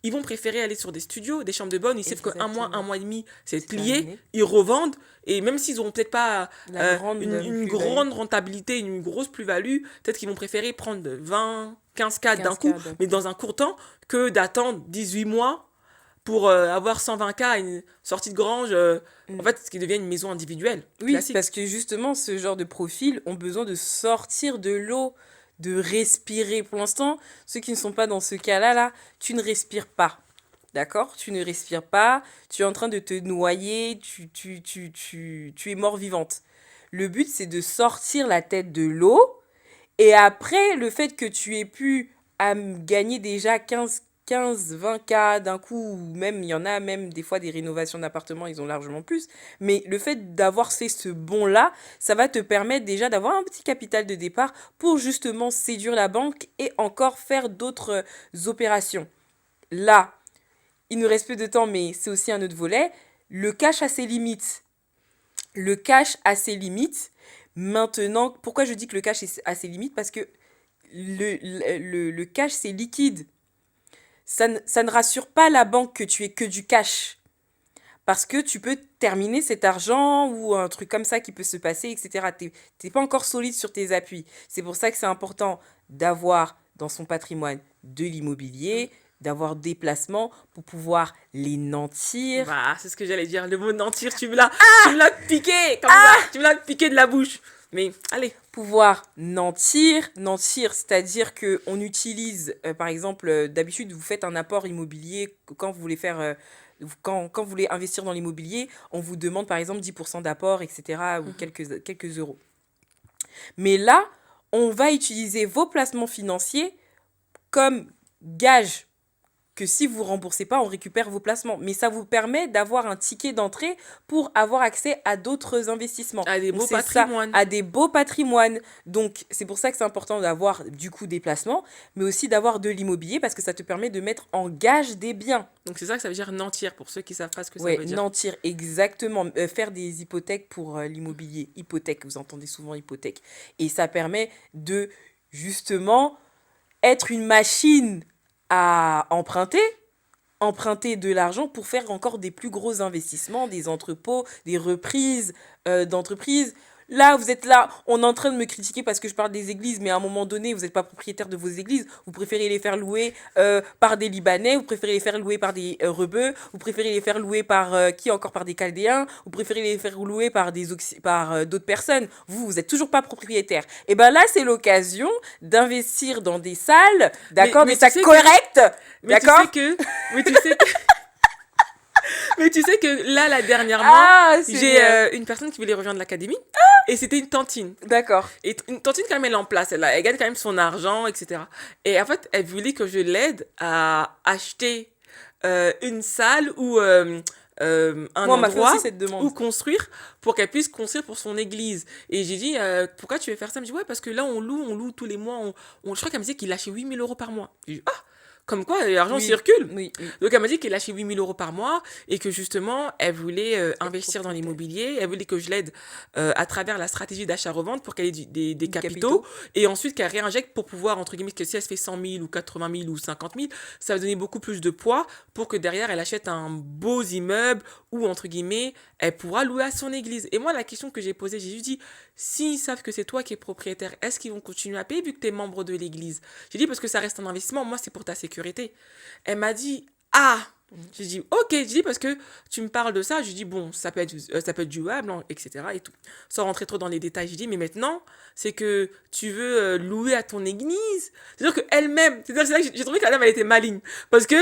ils vont préférer aller sur des studios, des chambres de bonne, ils savent qu'un Exactement. mois et demi, c'est C'est plié, terminé. ils revendent, et même s'ils n'auront peut-être pas La grande une plus-value. grande rentabilité, une grosse plus-value, peut-être qu'ils vont préférer prendre 20, 15 cas d'un 15 coup, cas d'un mais coup. dans un court temps, que d'attendre 18 mois pour avoir 120 cas, une sortie de grange, en Mm. fait, ce qui devient une maison individuelle, Oui, classique. parce que justement, ce genre de profils ont besoin de sortir de l'eau, de respirer. Pour l'instant, ceux qui ne sont pas dans ce cas-là, là, tu ne respires pas. D'accord? Tu ne respires pas, tu es en train de te noyer, tu es mort-vivante. Le but, c'est de sortir la tête de l'eau. Et après, le fait que tu aies pu gagner déjà 20 K d'un coup, ou même, il y en a même des fois des rénovations d'appartements, ils ont largement plus. Mais le fait d'avoir fait ce bond-là, ça va te permettre déjà d'avoir un petit capital de départ pour justement séduire la banque et encore faire d'autres opérations. Là, il nous reste peu de temps, mais c'est aussi un autre volet. Le cash a ses limites. Le cash a ses limites. Maintenant, pourquoi je dis que le cash a ses limites? Parce que le cash, c'est liquide. Ça ne rassure pas la banque que tu aies que du cash. Parce que tu peux terminer cet argent ou un truc comme ça qui peut se passer, etc. T'es pas encore solide sur tes appuis. C'est pour ça que c'est important d'avoir dans son patrimoine de l'immobilier, d'avoir des placements pour pouvoir les nantir. Bah, c'est ce que j'allais dire. Le mot mentir, tu me l'as piqué, comme ça. Tu me l'as piqué de la bouche. Mais, allez. Pouvoir nantir, c'est-à-dire que on utilise, par exemple, d'habitude, vous faites un apport immobilier quand vous voulez faire, quand vous voulez investir dans l'immobilier, on vous demande par exemple 10% d'apport, etc., ou quelques euros. Mais là, on va utiliser vos placements financiers comme gage que si vous ne remboursez pas, on récupère vos placements. Mais ça vous permet d'avoir un ticket d'entrée pour avoir accès à d'autres investissements. À des Donc beaux c'est ça, patrimoines. à des beaux patrimoines. Donc c'est pour ça que c'est important d'avoir du coup des placements, mais aussi d'avoir de l'immobilier parce que ça te permet de mettre en gage des biens. Donc, c'est ça que ça veut dire nantir, pour ceux qui savent pas ce que ça Ouais, veut dire. nantir, exactement. Faire des hypothèques pour l'immobilier. Hypothèque, vous entendez souvent hypothèque. Et ça permet de justement être une machine à emprunter emprunter de l'argent pour faire encore des plus gros investissements, des entrepôts, des reprises d'entreprises. Là, vous êtes là, on est en train de me critiquer parce que je parle des églises, mais à un moment donné, vous n'êtes pas propriétaire de vos églises. Vous préférez les faire louer par des Libanais, vous préférez les faire louer par des Rebeux, vous préférez les faire louer par qui encore par des Chaldéens, vous préférez les faire louer par d'autres personnes. Vous êtes toujours pas propriétaire. Et ben là, c'est l'occasion d'investir dans des salles, d'accord, des mais tu salles sais que, correctes, mais tu d'accord. sais que, mais tu sais que, mais tu sais que là, dernièrement, Ah, j'ai c'est une personne qui voulait rejoindre l'académie et c'était une tantine. d'accord. Et une tantine, quand même, elle est en place. Elle gagne quand même son argent, etc. Et en fait, elle voulait que je l'aide à acheter une salle ou un Moi, on m'a fait aussi endroit cette demande. où construire pour qu'elle puisse construire pour son église. Et j'ai dit, pourquoi tu veux faire ça? Elle me dit, ouais, parce que là, on loue tous les mois. Je crois qu'elle me disait qu'il lâchait 8 000 € par mois. J'ai dit, ah, comme quoi, l'argent Oui, circule. oui, oui. Donc elle m'a dit qu'elle lâchait 8 000 € par mois et que justement, elle voulait Être investir dans propriétaire. l'immobilier. Elle voulait que je l'aide à travers la stratégie d'achat-revente pour qu'elle ait des Des capitaux capitaux. et ensuite qu'elle réinjecte pour pouvoir, entre guillemets, que si elle se fait 100 000 ou 80 000 ou 50 000, ça va donner beaucoup plus de poids pour que derrière, elle achète un beau immeuble ou, entre guillemets, elle pourra louer à son église. Et moi, la question que j'ai posée, j'ai juste dit, s'ils savent que c'est toi qui es propriétaire, est-ce qu'ils vont continuer à payer vu que tu es membre de l'église? J'ai dit, parce que ça reste un investissement, moi, c'est pour ta sécurité. Elle m'a dit, ah, j'ai dit, ok, j'ai dit, parce que tu me parles de ça, j'ai dit, bon, ça peut être jouable, hein, etc. et tout. Sans rentrer trop dans les détails, j'ai dit, mais maintenant, c'est que tu veux louer à ton église. C'est-à-dire qu'elle-même, c'est là que j'ai trouvé que la dame, elle était maligne. Parce que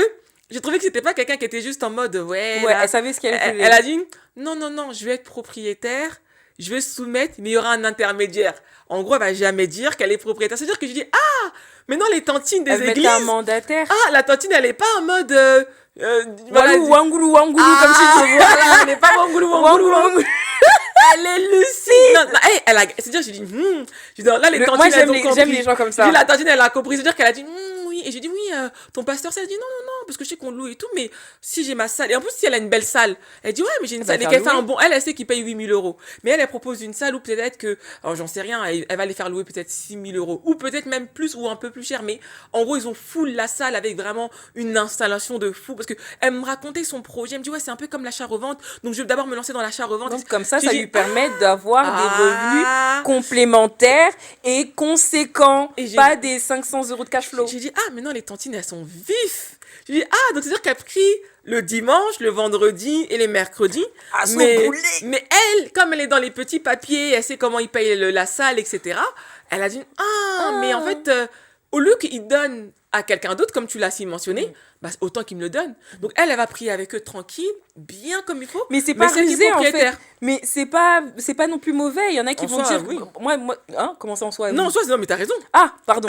j'ai trouvé que c'était pas quelqu'un qui était juste en mode, ouais, Ouais, là. elle savait ce qu'elle Elle faisait. a dit, non, non, non, je vais être propriétaire, je vais soumettre, mais il y aura un intermédiaire. En gros, elle va jamais dire qu'elle est propriétaire. C'est-à-dire que je dis, ah, maintenant les tantines des Elle mettait un églises, mandataire. ah, la tantine, elle est pas en mode. Voilà, Walou, wangoulou, wangoulou, comme tu ah, dis. voilà, elle est pas wangoulou, wangoulou, Wangoulou, wangoulou. wangoulou. Elle est lucide. Non, non, c'est-à-dire, j'ai dit, j'ai dit, là, les Moi, tantines, elles ont j'aime compris. les gens comme J'ai dit, ça. la tantine, elle a compris. C'est-à-dire qu'elle a dit, oui. Et j'ai dit, oui, ton pasteur, ça, elle dit, non, non, non, parce que je sais qu'on loue et tout, mais si j'ai ma salle, et en plus, si elle a une belle salle, elle dit, ouais, mais j'ai une Elle va salle, et faire qu'elle fait louer. un bon, elle sait qu'il paye 8 000 €. Mais elle propose une salle où peut-être que, alors, j'en sais rien, elle va les faire louer peut-être 6 000 €, ou peut-être même plus, ou un peu plus cher, mais en gros, ils ont full la salle avec vraiment une installation de fou, parce que elle me racontait son projet, elle me dit, ouais, c'est un peu comme l'achat-revente, donc je vais d'abord me lancer dans l'achat-revente. Donc, comme ça, J'ai ça dit, lui permet d'avoir des revenus ah, complémentaires et conséquents. et j'ai Pas des 500 euros de cash flow. J'ai dit, ah, mais non, les tantines, elles sont vives. J'ai dit, ah, donc c'est-à-dire qu'elle a pris le dimanche, le vendredi et les mercredis. À son Mais, boulet. mais elle, comme elle est dans les petits papiers, elle sait comment ils payent la salle, etc. Elle a dit, ah, mais en Ah. fait, au lieu qu'il donne à quelqu'un d'autre, comme tu l'as si mentionné, bah, autant qu'il me le donne. Donc elle va prier avec eux tranquille, bien comme il faut. Mais c'est Mais pas c'est qui est rusé en fait. propriétaire. Mais c'est pas non plus mauvais. Il y en a qui En vont soi, dire, oui. moi, hein, comment ça en soi? Non, Oui. soit, non, mais t'as raison. Ah, pardon.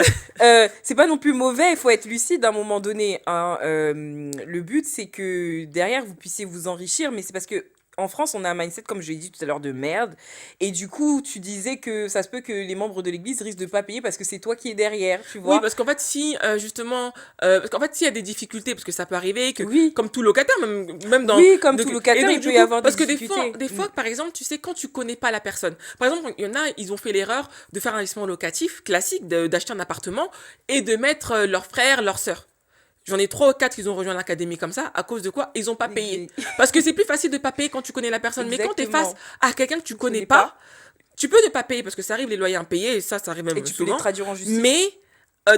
C'est pas non plus mauvais, il faut être lucide à un moment donné, hein. Le but, c'est que derrière, vous puissiez vous enrichir, mais c'est parce que en France, on a un mindset, comme je l'ai dit tout à l'heure, de merde. Et du coup, tu disais que ça se peut que les membres de l'église risquent de pas payer parce que c'est toi qui es derrière, tu Oui, vois. parce qu'en fait, si justement, parce qu'en fait, s'il y a des difficultés, parce que ça peut arriver, que Oui, comme tout locataire, même dans, oui, comme tout et locataire, donc il du peut y coup, avoir des parce que difficultés. des fois, par exemple, tu sais, quand tu connais pas la personne, par exemple, il y en a, ils ont fait l'erreur de faire un investissement locatif classique, d'acheter un appartement et de mettre leur frère, leur sœur. J'en ai 3 ou 4 qui ont rejoint l'académie comme ça, à cause de quoi? Ils ont pas payé. Parce que c'est plus facile de pas payer quand tu connais la personne, mais quand tu es face Exactement. à quelqu'un que tu Tu connais connais pas, pas tu peux ne pas payer parce que ça arrive les loyers impayés, et ça arrive et même tu peux les souvent. traduire en justice. Mais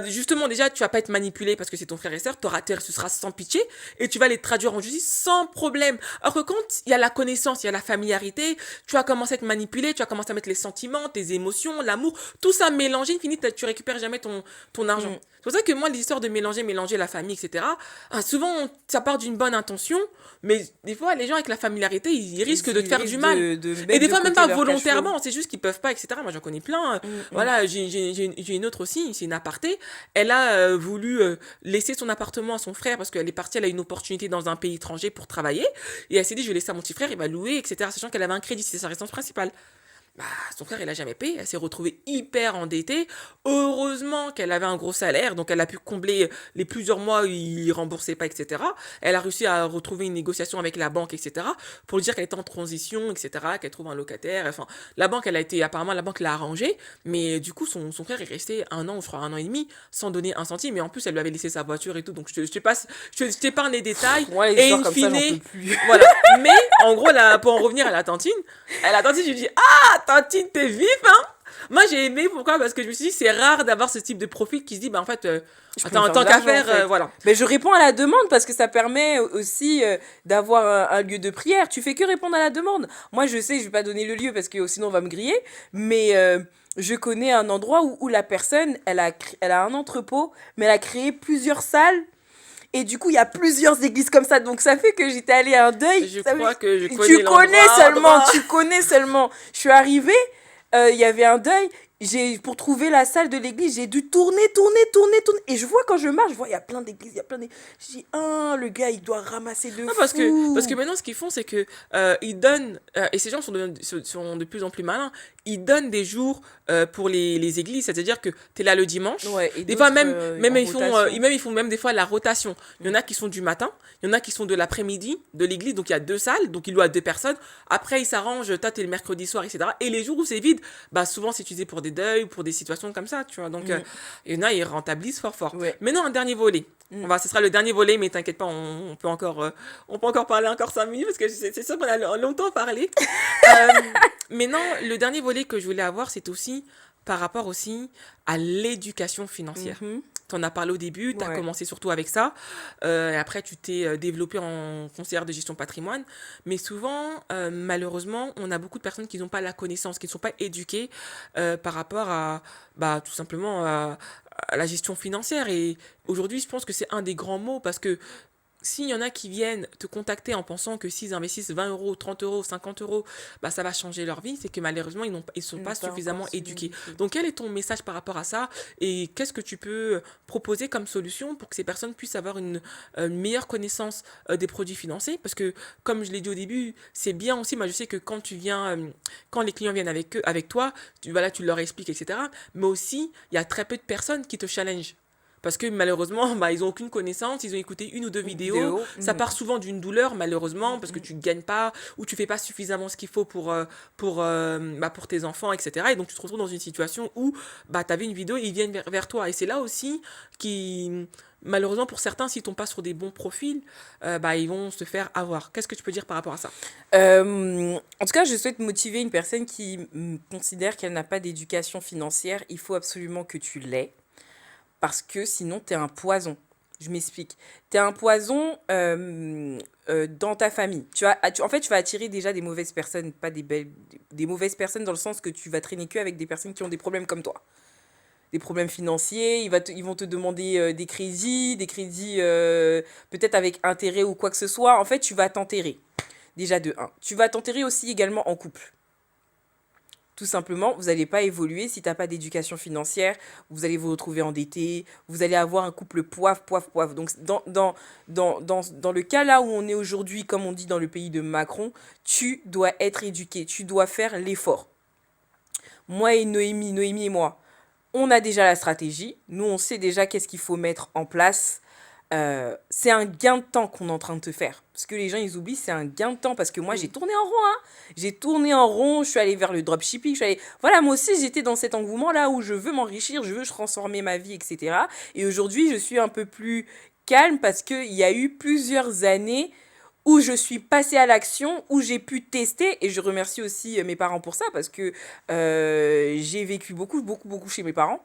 justement, déjà, tu vas pas être manipulé parce que c'est ton frère et sœur, ce sera sans pitié et tu vas les traduire en justice sans problème. Alors que quand il y a la connaissance, il y a la familiarité, tu vas commencer à être manipulé, tu vas commencer à mettre les sentiments, tes émotions, l'amour, tout ça mélangé, fini, tu récupères jamais ton argent. Mm. C'est pour ça que moi, les histoires de mélanger la famille, etc., souvent, ça part d'une bonne intention, mais des fois, les gens avec la familiarité, ils risquent de te faire du mal. De Et mettre des de fois, même côté pas leur cash flow. volontairement, c'est juste qu'ils peuvent pas, etc. Moi, j'en connais plein. Voilà, j'ai une autre aussi, c'est une aparté. Elle a voulu laisser son appartement à son frère parce qu'elle est partie, elle a une opportunité dans un pays étranger pour travailler. Et elle s'est dit, je vais laisser à mon petit frère, il va louer, etc. Sachant qu'elle avait un crédit, c'était sa résidence principale. Bah, son frère, il a jamais payé. Elle s'est retrouvée hyper endettée. Heureusement qu'elle avait un gros salaire, donc elle a pu combler les plusieurs mois où il remboursait pas, etc. Elle a réussi à retrouver une négociation avec la banque, etc. pour lui dire qu'elle était en transition, etc., qu'elle trouve un locataire. Enfin, la banque, apparemment, la banque l'a arrangé, mais du coup, son frère est resté 1 an, je crois, 1 an et demi, sans donner un centime. Et en plus, elle lui avait laissé sa voiture et tout. Donc, je t'épargne les détails. Moi, les Et histoires in comme ça, fine, j'en peux plus. voilà. Mais, en gros, là, pour en revenir à la tantine, je lui dis, ah, tantine, t'es vif, hein? Moi, j'ai aimé, pourquoi? Parce que je me suis dit, c'est rare d'avoir ce type de profil qui se dit, bah, en fait, Je peux me attends, faire de tant qu'à l'argent, en faire, fait. voilà. Mais je réponds à la demande parce que ça permet aussi d'avoir un lieu de prière. Tu fais que répondre à la demande. Moi, je sais, je vais pas donner le lieu parce que sinon on va me griller, mais je connais un endroit où la personne, elle a un entrepôt, mais elle a créé plusieurs salles. Et du coup, il y a plusieurs églises comme ça. Donc, ça fait que j'étais allée à un deuil. Je Ça crois fait- que je Tu connais connais seulement, l'endroit. tu connais seulement. Je suis arrivée, il y avait un deuil. Pour trouver la salle de l'église, j'ai dû tourner, tourner, tourner, tourner. Et je vois quand je marche, je vois, il y a plein d'églises, il y a plein d'églises. Je dis, ah, le gars, il doit ramasser de Non, parce que fou. maintenant, ce qu'ils font, c'est que ils donnent, et ces gens sont de plus en plus malins, ils donnent des jours pour les églises, c'est-à-dire que tu es là le dimanche. Ouais, et Des fois, d'autres même en rotation. ils font même des fois la rotation. Il y en a qui sont du matin, il y en a qui sont de l'après-midi de l'église, donc il y a 2 salles, donc il loue à 2 personnes. Après, ils s'arrangent, toi, t'es le mercredi soir, etc. Et les jours où c'est vide, bah souvent, c'est utilisé pour des deuils ou pour des situations comme ça, tu vois. Donc, Mm, il y en a, ils rentabilisent fort, fort. ouais. Maintenant, un dernier volet. Mm. Ce sera le dernier volet, mais t'inquiète pas, on peut encore parler encore 5 minutes parce que c'est sûr qu'on a longtemps parlé. Euh, mais non, le dernier volet que je voulais avoir, c'est aussi par rapport aussi à l'éducation financière. Mhm. Tu en as parlé au début, tu as Ouais. commencé surtout avec ça. Et après, tu t'es développé en conseillère de gestion patrimoine. Mais souvent, malheureusement, on a beaucoup de personnes qui n'ont pas la connaissance, qui ne sont pas éduquées par rapport à, bah, tout simplement, à la gestion financière. Et aujourd'hui, je pense que c'est un des grands mots parce que s'il y en a qui viennent te contacter en pensant que s'ils investissent 20 euros, 30 euros, 50 euros, bah, ça va changer leur vie, c'est que malheureusement, ils sont Ils pas n'ont pas encore suffisamment suivi éduqués. du tout. Donc, quel est ton message par rapport à ça et qu'est-ce que tu peux proposer comme solution pour que ces personnes puissent avoir une meilleure connaissance des produits financiers? Parce que, comme je l'ai dit au début, c'est bien aussi, moi je sais que quand les clients viennent avec toi, voilà, tu leur expliques, etc. Mais aussi, il y a très peu de personnes qui te challengent. Parce que malheureusement, bah, ils n'ont aucune connaissance, ils ont écouté une ou deux Une vidéos. vidéo. Ça Mhm. part souvent d'une douleur, malheureusement, parce que Mhm. tu ne gagnes pas ou tu fais pas suffisamment ce qu'il faut pour tes enfants, etc. Et donc tu te retrouves dans une situation où bah, tu avais une vidéo et ils viennent vers toi. Et c'est là aussi qui, malheureusement pour certains, s'ils tombent pas sur des bons profils, bah, ils vont se faire avoir. Qu'est-ce que tu peux dire par rapport à ça? En tout cas, je souhaite motiver une personne qui considère qu'elle n'a pas d'éducation financière. Il faut absolument que tu l'aies. Parce que sinon, tu es un poison. Je m'explique. Tu es un poison dans ta famille. En fait, tu vas attirer déjà des mauvaises personnes, pas des belles, des mauvaises personnes dans le sens que tu vas traîner que avec des personnes qui ont des problèmes comme toi. Des problèmes financiers, ils vont te demander des crédits peut-être avec intérêt ou quoi que ce soit. En fait, tu vas t'enterrer. Déjà de un. Tu vas t'enterrer aussi également en couple. Tout simplement, vous n'allez pas évoluer si tu n'as pas d'éducation financière, vous allez vous retrouver endetté, vous allez avoir un couple poivre, poivre, poivre. Donc, dans le cas là où on est aujourd'hui, comme on dit dans le pays de Macron, tu dois être éduqué, tu dois faire l'effort. Moi et Noémie et moi, on a déjà la stratégie, nous on sait déjà qu'est-ce qu'il faut mettre en place. C'est un gain de temps qu'on est en train de te faire. Ce que les gens, ils oublient, c'est un gain de temps. Parce que moi, j'ai Oui. tourné en rond. Hein. J'ai tourné en rond. Je suis allée vers le dropshipping. Voilà, moi aussi, j'étais dans cet engouement-là où je veux m'enrichir, je veux transformer ma vie, etc. Et aujourd'hui, je suis un peu plus calme parce qu'il y a eu plusieurs années où je suis passée à l'action, où j'ai pu tester. Et je remercie aussi mes parents pour ça parce que j'ai vécu beaucoup, beaucoup, beaucoup chez mes parents.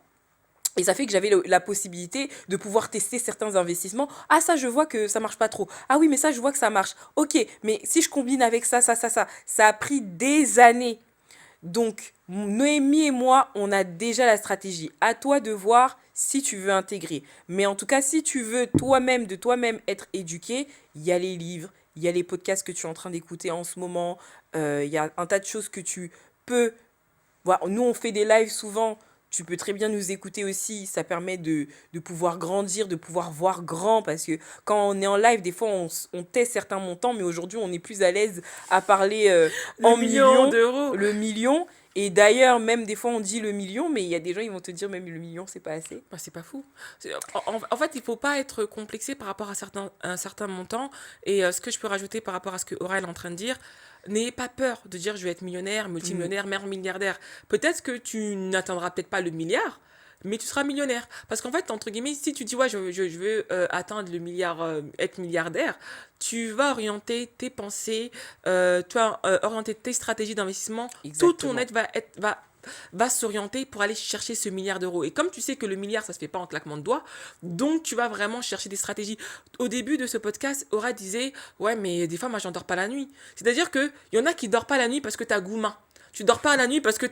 Et ça fait que j'avais la possibilité de pouvoir tester certains investissements. Ah, ça, je vois que ça marche pas trop. Ah oui, mais ça, je vois que ça marche. Ok, mais si je combine avec ça, ça a pris des années. Donc, Noémie et moi, on a déjà la stratégie. À toi de voir si tu veux intégrer. Mais en tout cas, si tu veux toi-même, de toi-même être éduqué, il y a les livres, il y a les podcasts que tu es en train d'écouter en ce moment. Il y a un tas de choses que tu peux. Voilà, nous, on fait des lives souvent. Tu peux très bien nous écouter aussi. Ça permet de pouvoir grandir, de pouvoir voir grand. Parce que quand on est en live, des fois, on tait certains montants. Mais aujourd'hui, on est plus à l'aise à parler Le en million millions, d'euros. le million. Et d'ailleurs, même des fois, on dit le million, mais il y a des gens, ils vont te dire même le million, c'est pas assez. Bah, c'est pas fou. En fait, il faut pas être complexé par rapport à un certain montant. Et ce que je peux rajouter par rapport à ce que Aura est en train de dire, n'ayez pas peur de dire je vais être millionnaire, Mm, multimillionnaire, mère milliardaire. Peut-être que tu n'atteindras peut-être pas le milliard, mais tu seras millionnaire. Parce qu'en fait, entre guillemets, si tu dis ouais, je veux atteindre le milliard, être milliardaire, tu vas orienter tes pensées, tu vas orienter tes stratégies d'investissement. Tout ton exactement. aide va s'orienter pour aller chercher ce milliard d'euros. Et comme tu sais que le milliard, ça se fait pas en claquement de doigts, donc tu vas vraiment chercher des stratégies. Au début de ce podcast, Aura disait, ouais, mais des fois, moi, j'endors pas la nuit. C'est-à-dire qu'il y en a qui dorment pas la nuit parce que tu as gourmand. Tu dors pas la nuit parce que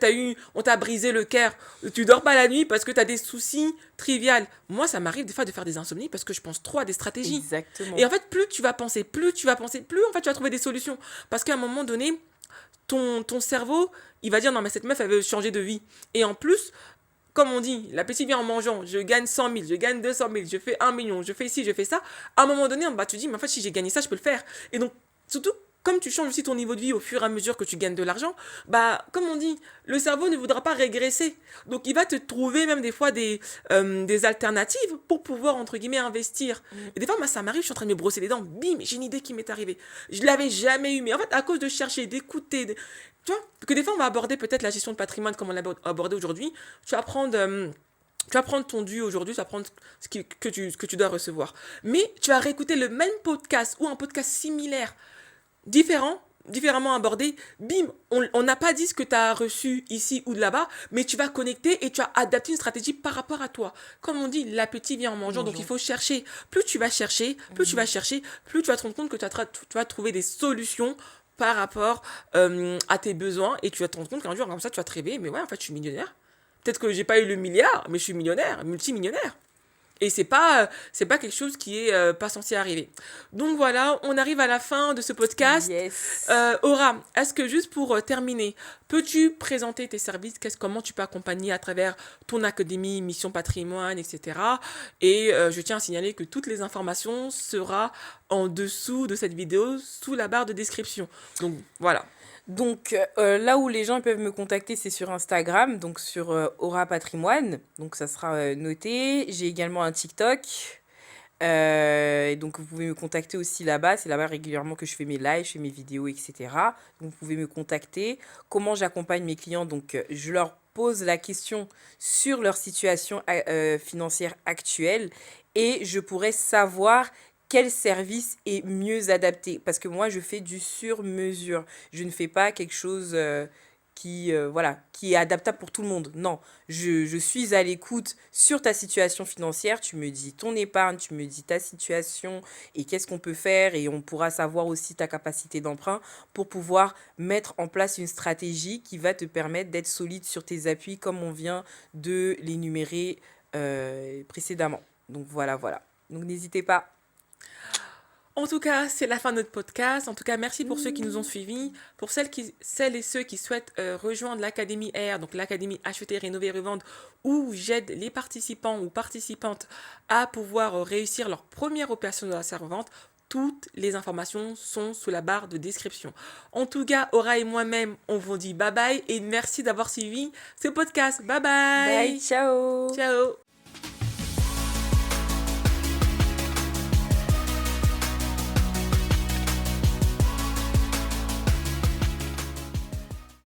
on t'a brisé le cœur. Tu dors pas la nuit parce que tu as des soucis triviales. Moi, ça m'arrive des fois de faire des insomnies parce que je pense trop à des stratégies. Et Exactement. en fait, plus tu vas penser, plus en fait tu vas trouver des solutions. Parce qu'à un moment donné, ton cerveau, il va dire non mais cette meuf elle veut changer de vie. Et en plus, comme on dit, l'appétit vient en mangeant, je gagne 100 000, je gagne 200 000, je fais 1 million, je fais ci, je fais ça. À un moment donné, bah, tu dis mais en fait si j'ai gagné ça, je peux le faire. Et donc, surtout, comme tu changes aussi ton niveau de vie au fur et à mesure que tu gagnes de l'argent, bah comme on dit, le cerveau ne voudra pas régresser. Donc il va te trouver même des fois des alternatives pour pouvoir entre guillemets investir. Mm. Et des fois, moi ça m'arrive, je suis en train de me brosser les dents, bim, j'ai une idée qui m'est arrivée. Je l'avais jamais eu, mais en fait à cause de chercher, d'écouter, tu vois, que des fois on va aborder peut-être la gestion de patrimoine comme on l'a abordé aujourd'hui. Tu vas prendre tu vas prendre ton dû aujourd'hui, tu vas prendre ce que tu dois recevoir. Mais tu vas réécouter le même podcast ou un podcast similaire, différemment abordé. Bim, on n'a pas dit ce que tu as reçu ici ou là-bas, mais tu vas connecter et tu as adapté une stratégie par rapport à toi. Comme on dit, l'appétit vient en mangeant, donc il Bonjour. faut chercher. Plus tu vas chercher, Mhm. plus tu vas te rendre compte que tu vas trouver des solutions par rapport à tes besoins et tu vas te rendre compte qu'un jour comme ça tu vas te réveiller mais ouais en fait je suis millionnaire. Peut-être que j'ai pas eu le milliard mais je suis millionnaire, multimillionnaire. Et c'est pas quelque chose qui est pas censé arriver. Donc voilà, on arrive à la fin de ce podcast. Yes. Aura, est-ce que juste pour terminer, peux-tu présenter tes services, comment tu peux accompagner à travers ton académie, mission patrimoine, etc. Et je tiens à signaler que toutes les informations seront en dessous de cette vidéo, sous la barre de description. Donc voilà. Donc là où les gens peuvent me contacter, c'est sur Instagram, donc sur Aura Patrimoine. Donc ça sera noté. J'ai également un TikTok. Et donc vous pouvez me contacter aussi là-bas. C'est là-bas régulièrement que je fais mes lives, je fais mes vidéos, etc. Donc vous pouvez me contacter. Comment j'accompagne mes clients? Donc je leur pose la question sur leur situation financière actuelle et je pourrais savoir quel service est mieux adapté. Parce que moi, je fais du sur-mesure. Je ne fais pas quelque chose voilà, qui est adaptable pour tout le monde. Non, je suis à l'écoute sur ta situation financière. Tu me dis ton épargne, tu me dis ta situation et qu'est-ce qu'on peut faire. Et on pourra savoir aussi ta capacité d'emprunt pour pouvoir mettre en place une stratégie qui va te permettre d'être solide sur tes appuis comme on vient de l'énumérer précédemment. Donc voilà, voilà. Donc n'hésitez pas. En tout cas, c'est la fin de notre podcast. En tout cas, merci pour ceux qui nous ont suivis. Pour celles et ceux qui souhaitent rejoindre l'Académie R, donc l'Académie Acheter, Rénover, Revendre, où j'aide les participants ou participantes à pouvoir réussir leur première opération de l'achat-revente, toutes les informations sont sous la barre de description. En tout cas, Aura et moi-même, on vous dit bye bye et merci d'avoir suivi ce podcast. Bye Bye, bye. ciao. Ciao.